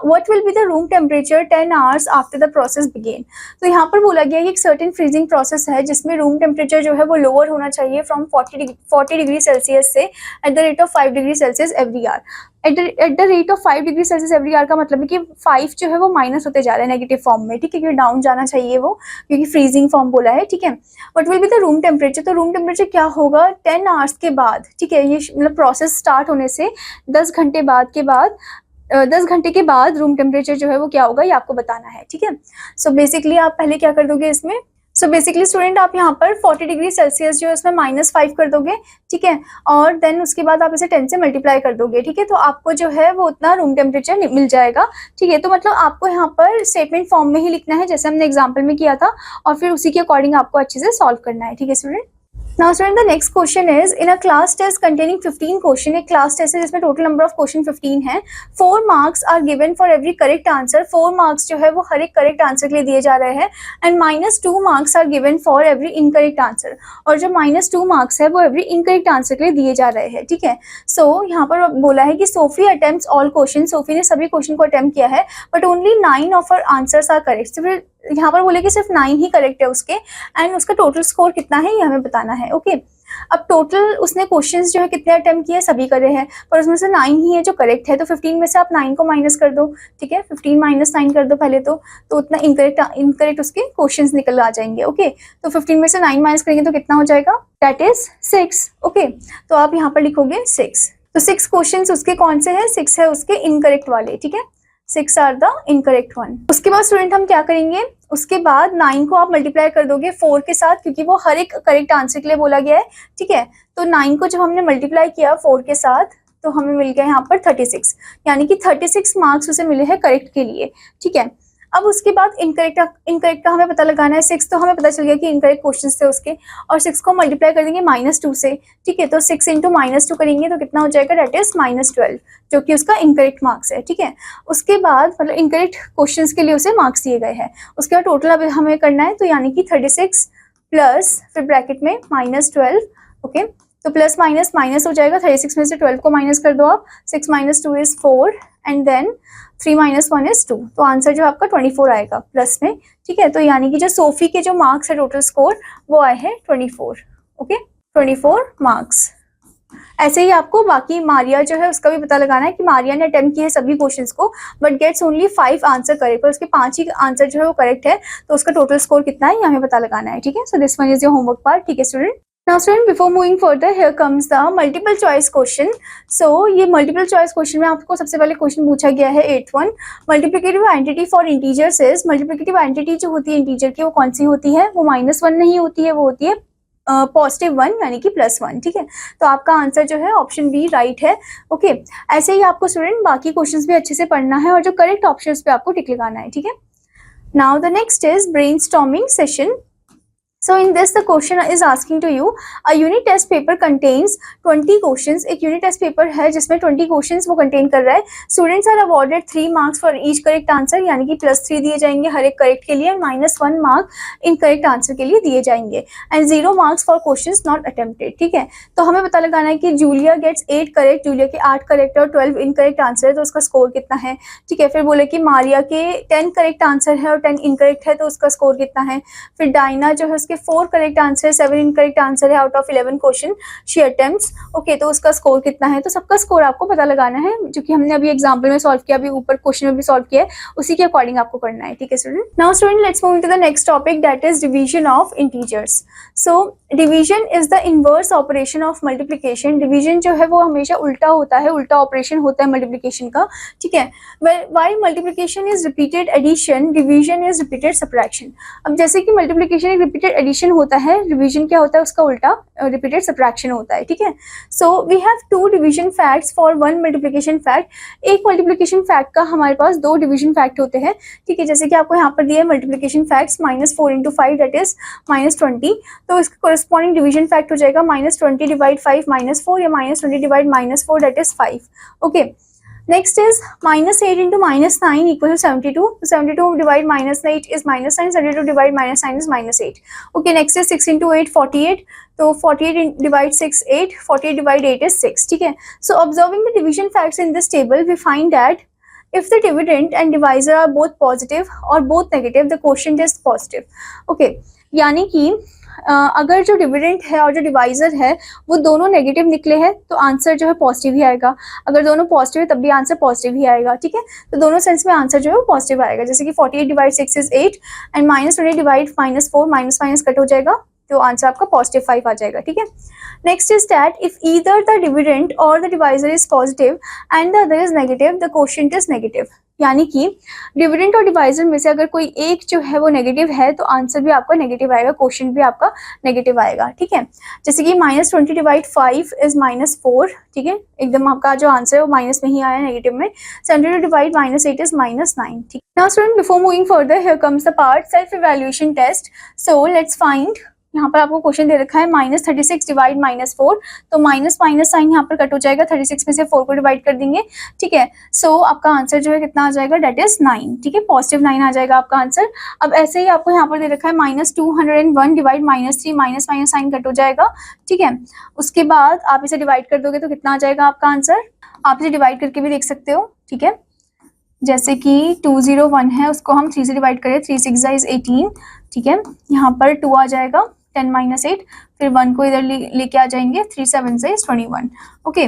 A: What will be the room temperature 10 hours after the process begin? तो यहाँ पर बोला गया है कि एक certain freezing process है जिसमें रूम टेम्परेचर जो है वो लोअर होना चाहिए फ्रॉम 40 डिग्री सेल्सियस से eight the rate of 5 degree Celsius every hour. Eight the rate of 5 degree Celsius every hour का मतलब है कि 5 जो है वो माइनस होते जा रहा है नेगेटिव फॉर्म में, ठीक है, क्योंकि डाउन जाना चाहिए वो, क्योंकि फ्रीजिंग फॉर्म बोला है, ठीक है. What will be the room temperature? तो रूम टेम्परेचर क्या होगा 10 आवर्स के बाद, ठीक है, ये मतलब प्रोसेस स्टार्ट होने से 10 घंटे के बाद रूम टेम्परेचर जो है वो क्या होगा ये आपको बताना है, ठीक है. सो बेसिकली आप पहले क्या कर दोगे इसमें, सो बेसिकली स्टूडेंट आप यहाँ पर 40 डिग्री सेल्सियस जो है उसमें -5 कर दोगे, ठीक है, और देन उसके बाद आप इसे 10 से मल्टीप्लाई कर दोगे, ठीक है, तो आपको जो है वो उतना रूम टेम्परेचर मिल जाएगा, ठीक है. तो मतलब आपको यहाँ पर स्टेटमेंट फॉर्म में ही लिखना है जैसे हमने एग्जाम्पल में किया था, और फिर उसी के अकॉर्डिंग आपको अच्छे से सॉल्व करना है, ठीक है student. Now student, the next question is, in a class test containing 15 question, एक class test है जिसमें total number of question 15 है, 4 marks are given for every correct answer. 4 marks जो है वो हर एक correct answer के लिए दिए जा रहे हैं, and -2 marks are given for every incorrect answer. और जो -2 marks है वो every incorrect answer के लिए दिए जा रहे हैं, ठीक है. So यहाँ पर बोला है कि Sophie attempts all questions. Sophie ने सभी क्वेश्चन को अटेम्प्ट किया है, but only 9 of her answers are correct. तो फिर यहाँ पर बोले कि सिर्फ 9 ही करेक्ट है उसके, एंड उसका टोटल स्कोर कितना है ये हमें बताना है, ओके. अब टोटल उसने क्वेश्चंस जो है कितने अटेम्प्ट किए, सभी करे हैं, पर उसमें से 9 ही है जो करेक्ट है, तो 15 में से आप 9 को माइनस कर दो, ठीक है, 15 माइनस 9 कर दो पहले तो उतना इनकरेक्ट उसके क्वेश्चंस निकल आ जाएंगे, ओके. तो 15 में से 9 माइनस करेंगे तो कितना हो जाएगा, दैट इज 6, ओके. तो आप यहाँ पर लिखोगे 6. तो 6 क्वेश्चंस उसके कौन से हैं, 6 है उसके इनकरेक्ट वाले, ठीक है, 6 आर द इनकरेक्ट वन. उसके बाद स्टूडेंट हम क्या करेंगे, उसके बाद 9 को आप मल्टीप्लाई कर दोगे 4 के साथ, क्योंकि वो हर एक करेक्ट आंसर के लिए बोला गया है, ठीक है. तो 9 को जब हमने मल्टीप्लाई किया 4 के साथ तो हमें मिल गया यहाँ पर 36, यानी कि 36 मार्क्स उसे मिले हैं करेक्ट के लिए, ठीक है. अब उसके बाद इनकरेक्ट का हमें पता लगाना है. 6 तो हमें पता चल गया कि इनकरेक्ट क्वेश्चंस थे उसके, और 6 को मल्टीप्लाई कर देंगे -2 से, ठीक है. तो 6 इंटू -2 करेंगे तो कितना हो जाएगा, दैट इज -12, जो कि उसका इनकरेक्ट मार्क्स है, ठीक है. उसके बाद मतलब इनकरेक्ट क्वेश्चंस के लिए उसे मार्क्स दिए गए हैं. उसके बाद टोटल अब हमें करना है, तो यानी कि 36 प्लस फिर ब्रैकेट में -12, ओके. तो प्लस माइनस माइनस हो जाएगा, 36 में से 12 को माइनस कर दो आप, 6 - 2 इज 4 एंड देन 3 - 1 इज 2. तो आंसर जो आपका 24 आएगा प्लस में, ठीक है. तो यानी कि जो सोफी के जो मार्क्स है टोटल स्कोर वो आए हैं 24, ओके, 24 मार्क्स. ऐसे ही आपको बाकी मारिया जो है उसका भी पता लगाना है कि मारिया ने अटेम्प्ट किए हैं सभी क्वेश्चंस को, but gets only 5 answer correct, पर उसके 5 ही आंसर जो है वो करेक्ट है, तो उसका टोटल स्कोर कितना है ये हमें पता लगाना है, ठीक है. So this one is your homework part, ठीक है student. Now student, before moving further, here comes the multiple choice question. So ये multiple choice question में आपको सबसे पहले क्वेश्चन पूछा गया है 8th one. Multiplicative identity for integers is, multiplicative identity जो होती है इंटीजर की वो कौन सी होती है, वो -1 नहीं होती है, वो होती है +1 यानी कि +1, ठीक है. तो आपका आंसर जो है ऑप्शन बी राइट है, ओके. ऐसे ही आपको स्टूडेंट बाकी क्वेश्चंस भी अच्छे से पढ़ना है और जो करेक्ट ऑप्शंस पे आपको टिक लगाना है, ठीक है. Now the next is brainstorming session. So in this the question is asking to you, a unit test paper contains 20 questions. एक unit test paper है जिसमें 20 questions वो contain कर रहा है. Students are awarded 3 marks for each correct answer, यानी कि +3 दिए जाएंगे हर एक correct के लिए, -1 mark incorrect answer के लिए दिए जाएंगे, and 0 marks for questions not attempted, ठीक है. तो हमें पता लगाना है कि जूलिया गेट्स 8 करेक्ट, जूलिया के 8 करेक्ट और 12 इनकरेक्ट आंसर है, तो उसका स्कोर कितना है, ठीक है. फिर बोले कि मारिया के 10 करेक्ट आंसर है और 10 इनकरेक्ट है, तो उसका स्कोर कितना है. फिर डायना जो है उसके 4 करेक्ट आंसर, 7 इनकरेक्ट आंसर है out of 11 question she attempts, okay. तो उसका स्कोर कितना है, तो सबका स्कोर आपको पता लगाना है, जो कि हमने अभी एग्जांपल में सॉल्व किया, अभी ऊपर क्वेश्चन में भी सॉल्व किया है, उसी के अकॉर्डिंग आपको करना है, ठीक है student. Now student, let's move into the next topic, that is division of integers. So division is the inverse operation of multiplication. Division जो है वो हमेशा उल्टा होता है, उल्टा ऑपरेशन होता है मल्टीप्लिकेशन का, ठीक है. While multiplication is repeated addition, division is repeated subtraction. अब जैसे कि मल्टीप्लिकेशन एक रिपीटेड एडिशन होता है, डिवीजन क्या होता है उसका उल्टा रिपीटेड सबट्रैक्शन होता है, ठीक है. So we have 2 division facts for 1 multiplication fact. एक मल्टीप्लिकेशन फैक्ट का हमारे पास 2 डिवीजन फैक्ट होते हैं, ठीक है. जैसे कि आपको यहाँ पर दिया है मल्टीप्लिकेशन फैक्ट्स -4 × 5 दैट इज -20, तो इसका कोरिस्पॉन्डिंग डिवीजन फैक्ट हो जाएगा -20 / 5 -4 या -20 / -4 that is 5, okay. Next is minus 8 into minus 9 equal to 72. 72 divide minus 8 is minus 9. 72 divide minus 9 is minus 8. Okay, next is 6 into 8, 48. तो 48 divide 6, 8. 48 divide 8 is 6. ठीक है. So observing the division facts in this table, we find that if the dividend and divisor are both positive or both negative, the quotient is positive. Okay, यानी कि अगर जो dividend है और जो divisor है वो दोनों नेगेटिव निकले हैं तो आंसर जो है पॉजिटिव ही आएगा. अगर दोनों पॉजिटिव है तब भी आंसर पॉजिटिव ही आएगा. ठीक है, तो दोनों सेंस में आंसर जो है वो पॉजिटिव आएगा. जैसे कि 48 divide 6 is 8 and minus 20 divide minus 4, minus minus cut हो जाएगा तो आंसर आपका पॉजिटिव 5 आ जाएगा. ठीक है. Next is that if either the dividend और the divisor is positive and the other is negative, the quotient is negative. यानी कि डिविडेंड और डिवाइजर में से अगर कोई एक जो है वो नेगेटिव है तो आंसर भी आपका नेगेटिव आएगा, क्वोशिएंट भी आपका नेगेटिव आएगा. ठीक है, जैसे कि माइनस 20 डिवाइड 5 इज माइनस 4. ठीक है, एकदम आपका जो आंसर है वो माइनस नहीं आया नेगेटिव में. 72 डिवाइड माइनस 8 इज माइनस 9. ठीक. Now student, before moving further, here comes the part self evaluation test. So let's find. यहाँ पर आपको क्वेश्चन दे रखा है माइनस 36 डिवाइड माइनस 4. तो माइनस माइनस साइन यहाँ पर कट हो जाएगा, 36 में से 4 को डिवाइड कर देंगे. ठीक है, सो आपका आंसर जो है कितना आ जाएगा, डेट इज 9. ठीक है, पॉजिटिव 9 आ जाएगा आपका आंसर. अब ऐसे ही आपको यहाँ पर दे रखा है minus 201 divide minus 3. Minus minus sign cut हो जाएगा. ठीक है, उसके बाद आप इसे डिवाइड कर दोगे तो कितना आ जाएगा आपका आंसर. आप इसे डिवाइड करके भी देख सकते हो. ठीक है, जैसे कि 201 है उसको हम 3 से डिवाइड करें, 3 6 इज 18. ठीक है, यहाँ पर 2 आ जाएगा, 10 माइनस 8, फिर 1 को इधर लेके आ जाएंगे, 3 7 से 21. ओके,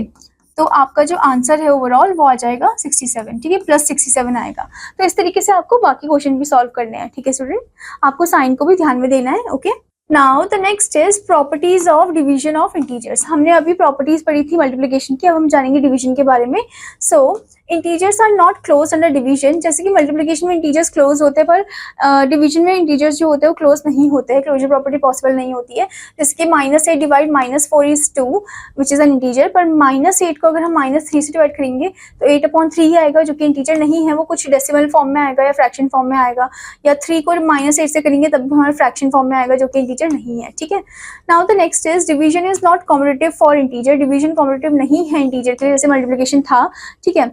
A: तो आपका जो आंसर है ओवरऑल वो आ जाएगा 67. ठीक है, प्लस 67 आएगा. तो इस तरीके से आपको बाकी क्वेश्चन भी सॉल्व करने हैं. ठीक है स्टूडेंट, आपको साइन को भी ध्यान में देना है. Okay, now the next is properties of division of integers. हमने अभी प्रॉपर्टीज पढ़ी थी मल्टीप्लिकेशन की, अब हम जानेंगे डिवीजन के बारे में. सो integers are not close under division. जैसे कि मल्टीप्लिकेशन में इंटीजर्स क्लोज होते हैं पर डिवीजन में इंटीजर्स जो होते हैं वो क्लोज नहीं होते हैं, क्लोजर प्रॉपर्टी पॉसिबल नहीं होती है. जैसे कि minus 8 divide minus 4 is 2 which is an integer. पर माइनस 8 को अगर हम माइनस 3 से डिवाइड करेंगे तो 8/3 ही आएगा जो कि इंटीजर नहीं है, वो कुछ डेसिमल फॉर्म में आएगा या फ्रैक्शन फॉर्म में आएगा. या 3 को माइनस 8 से करेंगे तब भी हमारा फ्रैक्शन फॉर्म में आएगा जो कि इंटीजर नहीं है. ठीक है, now the next is division is not competitive for integer. Division competitive नहीं है इंटीजर के लिए, जैसे मल्टीप्लिकेशन था. ठीक है,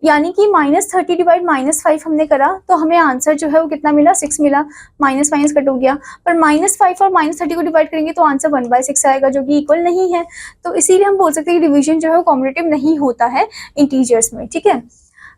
A: यानी कि माइनस 30 डिवाइड माइनस 5 हमने करा तो हमें आंसर जो है वो कितना मिला, 6 मिला. माइनस माइनस कट हो गया. पर माइनस 5 और माइनस 30 को डिवाइड करेंगे तो आंसर 1/6 आएगा जो कि इक्वल नहीं है. तो इसीलिए हम बोल सकते हैं कि डिवीजन जो है वो कॉम्पिटिटिव नहीं होता है इंटीजर्स में. ठीक है,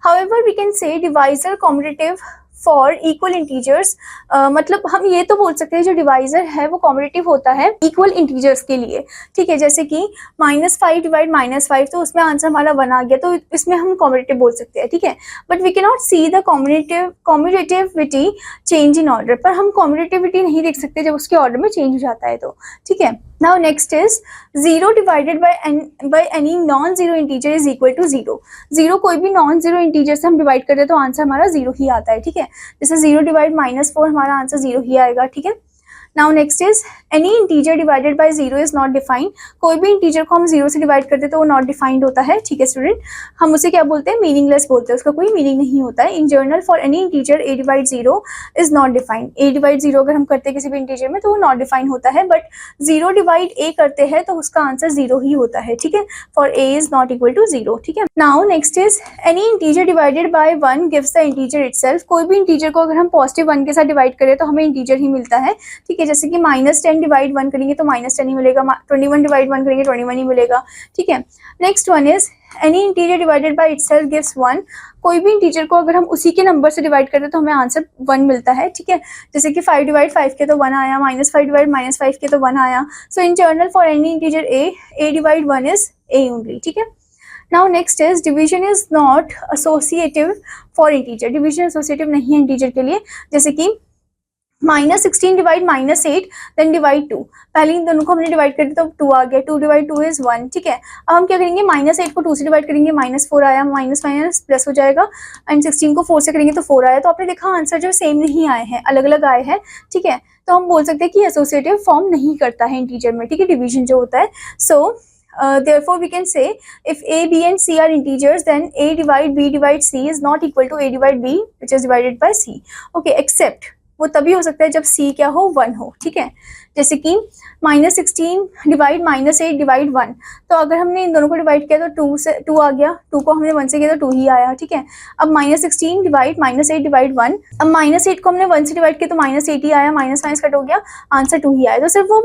A: however we can say divisor competitive for equal integers. मतलब हम ये तो बोल सकते हैं जो डिवाइजर है वो कॉम्पिटिटिव होता है इक्वल इंटीजर्स के लिए. ठीक है, जैसे कि माइनस 5 डिवाइड माइनस 5 तो उसमें आंसर हमारा 1 आ गया, तो इसमें हम कॉम्पिटिटिव बोल सकते हैं. ठीक है, but we can not see the commutativity change in order. पर हम कॉम्पिटिटिविटी नहीं देख सकते जब उसके ऑर्डर में चेंज हो जाता है तो. ठीक है, now next is 0 divided by any non zero integer is equal to 0. 0 कोई भी नॉन जीरो इंटीजर से हम डिवाइड कर दे तो आंसर हमारा 0 ही आता है. ठीक है, जैसे 0 डिवाइड माइनस 4 हमारा आंसर 0 ही आएगा. ठीक है, now next is any integer divided bye 0 is not defined. कोई भी इंटीजर को हम 0 से डिवाइड करते तो वो नॉट डिफाइंड होता है. ठीक है स्टूडेंट, हम उसे क्या बोलते हैं, मीनिंगलेस बोलते हैं, उसका कोई मीनिंग नहीं होता है. In general for any integer a divide 0 is not defined. a divide 0 अगर हम करते हैं किसी भी इंटीजर में तो वो नॉट डिफाइंड होता है, बट 0 डिवाइड a करते हैं तो उसका आंसर 0 ही होता है. ठीक है, for a is not equal to 0. ठीक है, now next is any integer divided by 1 gives the integer itself. कोई भी इंटीजर को अगर हम पॉजिटिव 1 के साथ डिवाइड करें तो हमें इंटीजर ही मिलता है. ठीक है, जैसे कि माइनस 10 डिवाइड 1 करेंगे तो माइनस 10 ही मिलेगा. 21 डिवाइड 1 करेंगे 21 ही मिलेगा. ठीक है, next one is any integer divided by itself gives 1. कोई भी इंटीजर को अगर हम उसी के नंबर से डिवाइड करते तो हमें आंसर 1 मिलता है. ठीक है, जैसे कि 5 डिवाइड 5 के तो 1 आया, माइनस 5 डिवाइड माइनस 5 के तो 1 आया. So in general for any integer a divide 1 is a only. ठीक है, now next is division is not associative for integer. Division associative नहीं है इंटीजर के लिए. जैसे कि minus 16 divide minus 8 then divide 2. पहले इन दोनों को हमने डिवाइड कर दिया तो 2 आ गया. 2 डिवाइड 2 इज 1. ठीक है, अब हम क्या करेंगे, माइनस 8 को 2 से डिवाइड करेंगे, माइनस 4 आया, माइनस माइनस प्लस हो जाएगा. एंड 16 को 4 से करेंगे तो 4 आया. तो आपने देखा आंसर जो सेम नहीं आए हैं, अलग अलग आए हैं. ठीक है, तो हम बोल सकते हैं कि एसोसिएटिव फॉर्म नहीं करता है इंटीजर में. ठीक है, डिवीजन जो होता है. सो therefore we can say if a, b and c are integers then a divide b divide c is not equal to a divide b which is divided by c. Okay, except वो तभी हो सकता है जब c क्या हो 1 हो, ठीक है। जैसे कि -16 डिवाइड -8 डिवाइड 1, तो अगर हमने इन दोनों को डिवाइड किया तो 2 से 2 आ गया, 2 को हमने 1 से किया तो 2 ही आया, ठीक है। अब -16 डिवाइड -8 डिवाइड 1, अब -8 को हमने 1 से डिवाइड किया तो -8 ही आया, माइनस माइनस कट हो गया, आंसर 2 ही आया। तो सिर्फ वो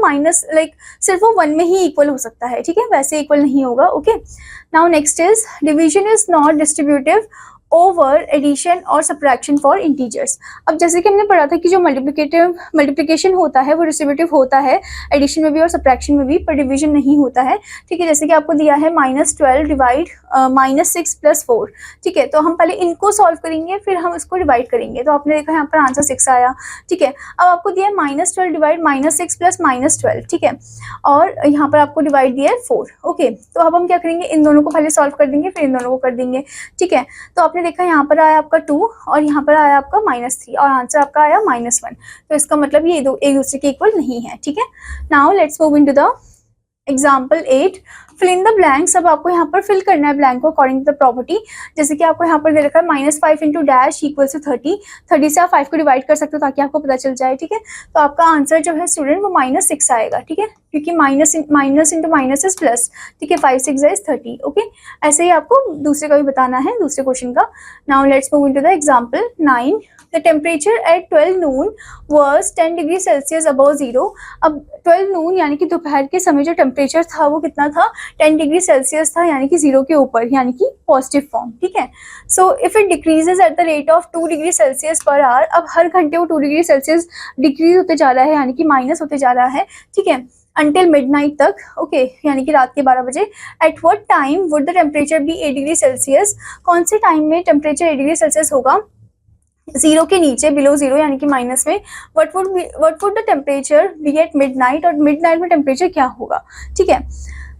A: सिर्फ वो 1 में ही इक्वल हो सकता है, ठीक है, वैसे इक्वल नहीं होगा, okay. Now next is division is not distributive over addition और सब्ट्रैक्शन फॉर इंटीजर्स। अब जैसे कि हमने पढ़ा था कि जो मल्टीप्लिकेशन होता है वो डिस्ट्रीब्यूटिव होता है एडिशन में भी और सब्ट्रैक्शन में भी, पर डिवीजन नहीं होता है, ठीक है। जैसे कि आपको दिया है -12 डिवाइड -6 + 4, ठीक है। तो हम पहले इनको सॉल्व करेंगे फिर हम इसको डिवाइड करेंगे। तो आपने देखा यहाँ पर आंसर 6 आया, ठीक है। अब आपको दिया है -12 डिवाइड -6 + -12, ठीक है, और यहाँ पर आपको डिवाइड दिया है 4, ओके। तो अब हम क्या करेंगे, इन दोनों को पहले सॉल्व कर देंगे फिर इन दोनों को कर देंगे, ठीक है। तो आपने देखा यहाँ पर आया आपका 2 और यहाँ पर आया आपका -3 और आंसर आपका आया -1, तो इसका मतलब ये एक दूसरे के इक्वल नहीं है, ठीक है। Now let's move into the example 8, fill in the blanks. अब आपको यहाँ पर फिल करना है ब्लैंक को अकॉर्डिंग टू द प्रॉपर्टी। जैसे कि आपको यहाँ पर दे रखा है -5 इंटू डैश इक्वल्स टू 30, 30 से आप 5 को डिवाइड कर सकते हो ताकि आपको पता चल जाए, ठीक है। तो आपका आंसर जो है स्टूडेंट वो -6 आएगा, ठीक है, क्योंकि minus into minus is plus, ठीक है, 5 6 इज 30, ओके। ऐसे ही आपको दूसरे का भी बताना है, दूसरे क्वेश्चन का। Now let's move into the example 9, the temperature at 12 Noon was 10 degree Celsius above 0। अब 12 नून यानी कि दोपहर के समय जो टेम्परेचर था वो कितना था, 10 डिग्री सेल्सियस था, यानी कि 0 के ऊपर, यानी कि पॉजिटिव फॉर्म, ठीक है। So if it decreases eight the rate of 2 degree Celsius per hour, अब हर घंटे वो 2 डिग्री सेल्सियस डिक्रीज होते जा रहा है, यानी कि माइनस होते जा रहा है, ठीक है, until midnight तक, ओके, यानी कि रात के 12 बजे। At what time would the temperature be 8 degree Celsius, कौन से टाइम में टेम्परेचर 8 डिग्री सेल्सियस होगा, 0 के नीचे, बिलो 0 यानी कि माइनस में। What would the temperature be at midnight, और मिडनाइट में टेम्परेचर क्या होगा, ठीक है।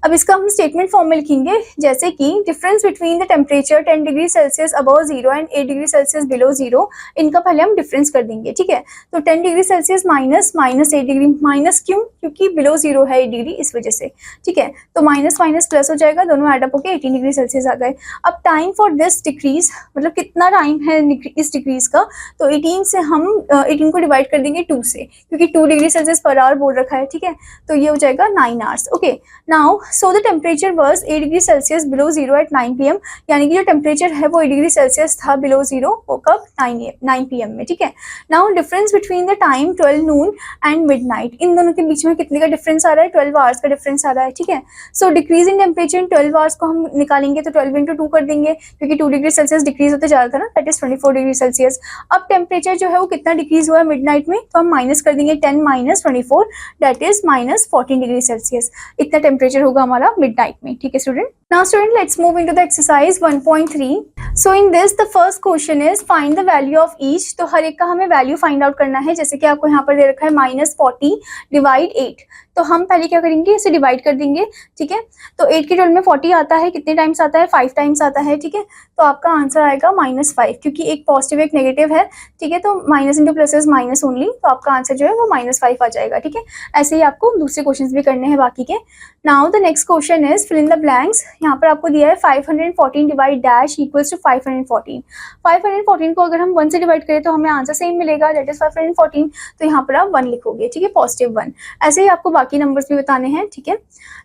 A: अब इसका हम स्टेटमेंट फॉर्म में लिखेंगे, जैसे कि difference between the temperature 10 degree Celsius above 0 and 8 degree Celsius below 0, इनका पहले हम डिफरेंस कर देंगे, ठीक है। तो 10 degree Celsius minus 8 degree, minus क्यों, क्योंकि बिलो 0 है 8 डिग्री, इस वजह से, ठीक है। तो माइनस माइनस प्लस हो जाएगा, दोनों एडअप होकर 18 डिग्री सेल्सियस आ गए। अब टाइम फॉर दिस डिक्रीज, मतलब कितना टाइम है इस डिक्रीज का, तो 18 से हम 18 को डिवाइड कर देंगे 2 से, क्योंकि 2 डिग्री सेल्सियस पर आवर बोल रखा है, ठीक है। तो ये हो जाएगा 9 hours, okay. Now so the temperature was 8 degree Celsius below 0 at 9 PM, यानी कि जो टेम्परेचर है वो 8 डिग्री सेल्सियस था बिलो 0, वो कब 9 PM में, ठीक है। Now difference between the time 12 noon and midnight, इन दोनों के बीच में कितने का डिफरेंस आ रहा है, 12 आवर्स का डिफरेंस आ रहा है, ठीक है। So decrease in temperature in 12 hours को हम निकालेंगे तो 12 इंटू 2 कर देंगे, क्योंकि 2 डिग्री सेल्सियस डिक्रीज होते जा रहा था ना, दैट इज 24 डिग्री सेल्सियस। अब टेम्परेचर जो है वो कितना डिक्रीज हुआ है मिडनाइट में, तो हम माइनस कर देंगे 10 minus 24, that is -14 degree Celsius. इतना टेम्परेचर होगा हमारा मिडनाइट में, ठीक है student. Now student let's move into the exercise 1.3। So in this the first question is find the value of each, तो हर एक का हमें वैल्यू फाइंड आउट करना है। जैसे कि आपको यहाँ पर दे रखा है -40 डिवाइड 8, तो हम पहले क्या करेंगे, इसे डिवाइड कर देंगे, ठीक है। तो 8 के टोटल में 40 आता है, कितने टाइम्स आता है, 5 टाइम्स आता है, ठीक है। तो आपका आंसर आएगा -5, क्योंकि एक पॉजिटिव एक नेगेटिव है, ठीक है। तो minus into plus is minus only, तो आपका आंसर जो है वो -5 आ जाएगा, ठीक है। ऐसे ही आपको दूसरे क्वेश्चन भी करने हैं बाकी के। Now the next question is fill in the blanks. यहाँ पर आपको दिया है 514 डिवाइड डैश इक्वल्स टू 514। 514 को अगर हम 1 से डिवाइड करें तो हमें आंसर सेम मिलेगा, दैट इज 514। तो यहाँ पर आप 1 लिखोगे, ठीक है, पॉजिटिव 1। ऐसे ही आपको बाकी नंबर्स भी बताने हैं, ठीक है।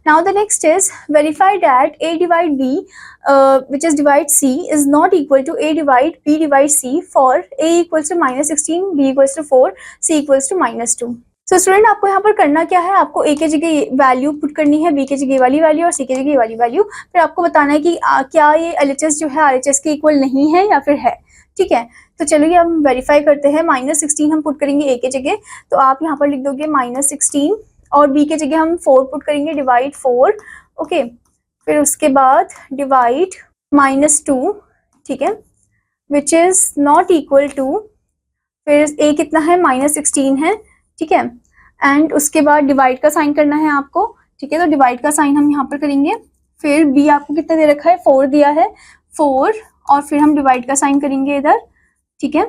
A: Now the next is verify that a divide b which is divide c is not equal to a divide b divide c for a equals to -16, b equals to 4, c equals to -2। So student आपको यहाँ पर करना क्या है, आपको a के जगह value put करनी है, b के जगह वाली वैल्यू और c के जगह वाली वैल्यू, फिर आपको बताना है कि क्या ये LHS जो है RHS के इक्वल नहीं है या फिर है, ठीक है। तो चलो ये हम वेरीफाई करते हैं। -16 हम पुट करेंगे a के जगह, तो आप यहाँ पर लिख दोगे -16, और b के जगह हम 4 पुट करेंगे, डिवाइड 4, ओके। फिर उसके बाद डिवाइड -2, ठीक है, which is not equal to, फिर a कितना है, -16 है, ठीक है। एंड उसके बाद डिवाइड का साइन करना है आपको, ठीक है। तो डिवाइड का साइन हम यहाँ पर करेंगे। फिर b आपको कितना दे रखा है, 4 दिया है, 4, और फिर हम डिवाइड का साइन करेंगे इधर, ठीक है।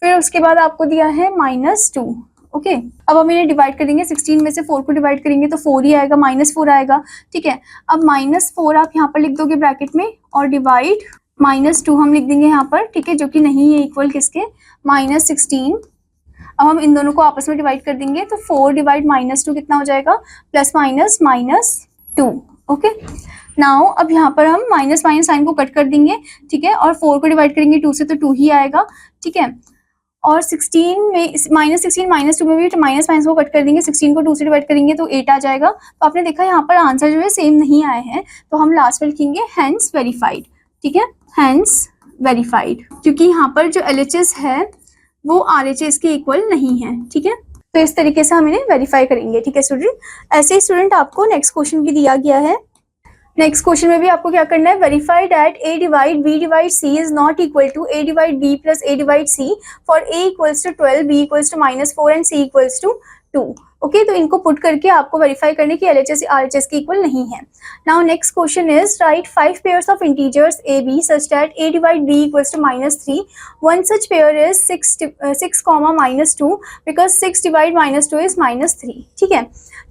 A: फिर उसके बाद आपको दिया है -2, ओके। अब हम इन्हें डिवाइड करेंगे, 16 में से 4 को डिवाइड करेंगे तो 4 ही आएगा, -4 आएगा, ठीक है। अब -4 आप यहाँ पर लिख दोगे ब्रैकेट में, और डिवाइड -2 हम लिख देंगे यहाँ पर, ठीक है, जो कि नहीं है इक्वल किसके, -16, अब हम इन दोनों को आपस में डिवाइड कर देंगे, तो 4 डिवाइड -2 कितना हो जाएगा, प्लस माइनस -2। ओके, नाउ अब यहाँ पर हम माइनस माइनस साइन को कट कर देंगे, ठीक है, और 4 को डिवाइड करेंगे 2 से तो 2 ही आएगा, ठीक है। और 16 में -16 -2 में भी माइनस माइनस को कट कर देंगे, 16 को 2 से डिवाइड करेंगे तो 8 आ जाएगा। तो आपने देखा यहाँ पर आंसर जो है सेम नहीं आए हैं, तो हम लास्ट में लिखेंगे हैंस वेरीफाइड, ठीक है, हैंस वेरीफाइड, क्योंकि यहाँ पर जो LHS है वो RHS के इक्वल नहीं है, ठीक है। तो इस तरीके से हम इन्हें वेरीफाई करेंगे, ठीक है स्टूडेंट। ऐसे ही स्टूडेंट आपको नेक्स्ट क्वेश्चन भी दिया गया है। नेक्स्ट क्वेश्चन में भी आपको क्या करना है, verify that A divide B divide C is not equal to A divide B plus A divide C for A equals to 12, B equals to -4 and C equals to 2। Okay, तो इनको put करके आपको verify करने की LHS RHS के equal नहीं है। Now next question is right 5 pairs of integers A B such that A divide B equals to -3। One such pair is 6, -2 because 6 divide -2 is -3, ठीक है।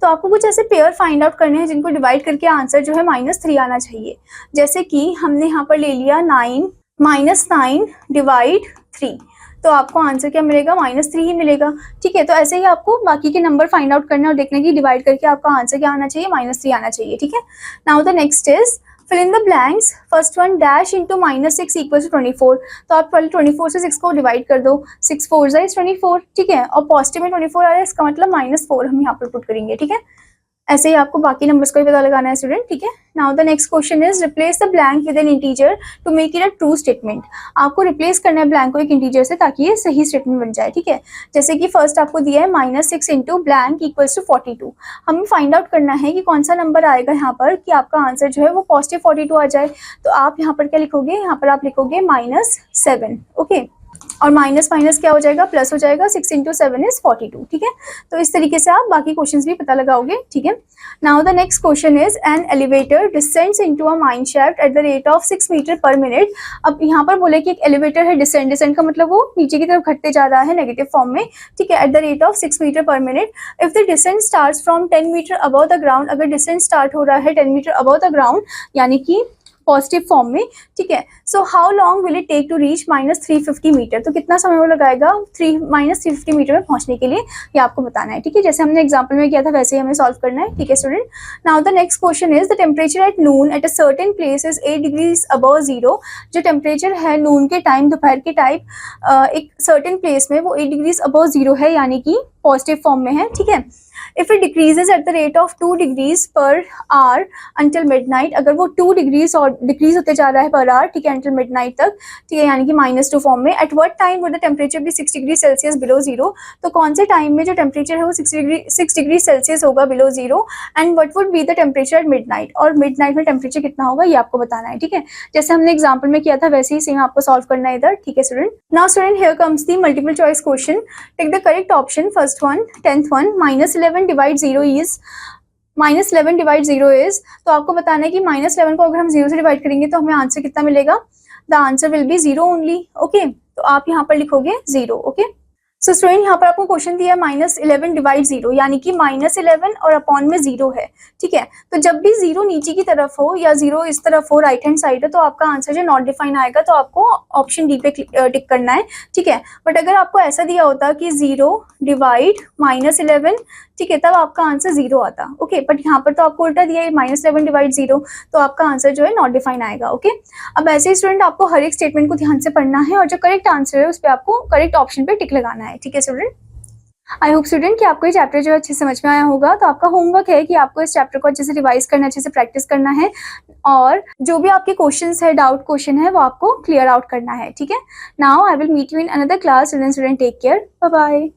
A: तो आपको कुछ ऐसे पेयर फाइंड आउट करने हैं जिनको डिवाइड करके आंसर जो है -3 आना चाहिए। जैसे कि हमने यहाँ पर ले लिया 9 डिवाइड 3, तो आपको आंसर क्या मिलेगा, -3 ही मिलेगा, ठीक है। तो ऐसे ही आपको बाकी के नंबर फाइंड आउट करने और देखने की डिवाइड करके आपका आंसर क्या आना चाहिए, -3 आना चाहिए, ठीक है। Now the next is fill in the blanks, first one dash into -6 equals to 24। तो आप पहले 24 से 6 को डिवाइड कर दो, 6 4 इज 24, ठीक है, और पॉजिटिव में 24 आ रहा है, इसका मतलब -4 हम यहाँ पर पुट करेंगे, ठीक है। ऐसे ही आपको बाकी नंबर्स को भी पता लगाना है स्टूडेंट, ठीक है। Now the next question is replace the blank with an integer to make it a true statement. आपको रिप्लेस करना है ब्लैंक को एक इंटीजर से ताकि ये सही स्टेटमेंट बन जाए, ठीक है। जैसे कि फर्स्ट आपको दिया है -6 इंटू ब्लैंक इक्वल्स टू 42। हमें फाइंड आउट करना है कि कौन सा नंबर आएगा यहाँ पर कि आपका आंसर जो है वो पॉजिटिव 42 आ जाए। तो आप यहाँ पर क्या लिखोगे, यहाँ पर आप लिखोगे -7, ओके, और माइनस माइनस क्या हो जाएगा, प्लस हो जाएगा, 6 इंटू 7 इज 42, ठीक है। तो इस तरीके से आप बाकी क्वेश्चंस भी पता लगाओगे, ठीक है। Now the next question is an elevator descends into a mine shaft at the rate of 6 metre पर मिनट। अब यहाँ पर बोले कि एक एलिवेटर है, डिसेंड का मतलब वो नीचे की तरफ घटते जा रहा है नेगेटिव फॉर्म में, ठीक है, at the rate of 6 metre पर minute. If the descent starts from 10 metre above the ground, अगर डिसेंट स्टार्ट हो रहा है 10 मीटर अबव द ग्राउंड यानी कि पॉजिटिव फॉर्म में, ठीक है। So how long will it take to reach -350 metre, तो कितना समय वो लगाएगा -350 मीटर में पहुंचने के लिए, ये आपको बताना है, ठीक है। जैसे हमने एग्जांपल में किया था वैसे ही हमें सॉल्व करना है, ठीक है student. Now the next question is the temperature at noon at a certain place is 8 degrees above 0। जो टेम्परेचर है नून के टाइम, दोपहर के टाइम एक सर्टेन प्लेस में वो 8 डिग्रीज अबव 0 है, यानी कि पॉजिटिव फॉर्म में है, ठीक है। If it decreases eight the rate of 2 degrees per hour until midnight, अगर वो 2 डिग्रीज और डिक्रीज होते जा रहा है पर आवर, ठीक है, अंटिल मिडनाइट तक, ठीक है, यानी कि -2 फॉर्म में। At what time would the temperature be 6 degree Celsius below 0, तो कौन से टाइम में जो टेम्परेचर है वो 6 डिग्री सेल्सियस होगा below 0, and what would be the temperature at midnight, और मिडनाइट में टेम्परेचर कितना होगा ये आपको बताना है, ठीक है। जैसे हमने एग्जाम्पल में किया था वैसे ही सेम आपको सॉल्व करना है इधर, ठीक है student. Now student here comes the multiple choice question, take the correct option, first one 10th one, -11 divide 0 is -11 divide 0 is, तो आपको बताना है कि -11 को अगर हम 0 से डिवाइड करेंगे तो हमें आंसर कितना मिलेगा, the answer will be 0 only, okay. तो आप यहाँ पर लिखोगे 0, ओके। सो स्टूडेंट यहाँ पर आपको क्वेश्चन दिया -11 डिवाइड 0, यानी कि -11 और अपॉन में 0 है, ठीक है। तो जब भी 0 नीचे की तरफ हो या 0 इस तरफ हो, राइट हैंड साइड है, तो आपका आंसर जो नॉट डिफाइन आएगा, तो आपको ऑप्शन डी पे टिक करना है, ठीक है। बट अगर आपको ऐसा दिया होता कि 0 डिवाइड -11, ठीक है, तब आपका आंसर 0 आता, ओके। बट यहाँ पर तो आपको उल्टा दिया है -11 डिवाइड 0, तो आपका आंसर जो है नॉट डिफाइन आएगा, ओके। अब ऐसे ही स्टूडेंट आपको हर एक स्टेटमेंट को ध्यान से पढ़ना है और जो करेक्ट आंसर है उस पर आपको करेक्ट ऑप्शन पे टिक लगाना है, ठीक है स्टूडेंट। आई होप स्टूडेंट कि आपको ये चैप्टर जो है अच्छे से समझ में आया होगा। तो आपका होमवर्क है कि आपको इस चैप्टर को अच्छे से रिवाइज करना, अच्छे से प्रैक्टिस करना है, और जो भी आपके क्वेश्चंस है, डाउट क्वेश्चन है, वो आपको क्लियर आउट करना है, ठीक है। Now I will meet you in another class, student take care, bye bye.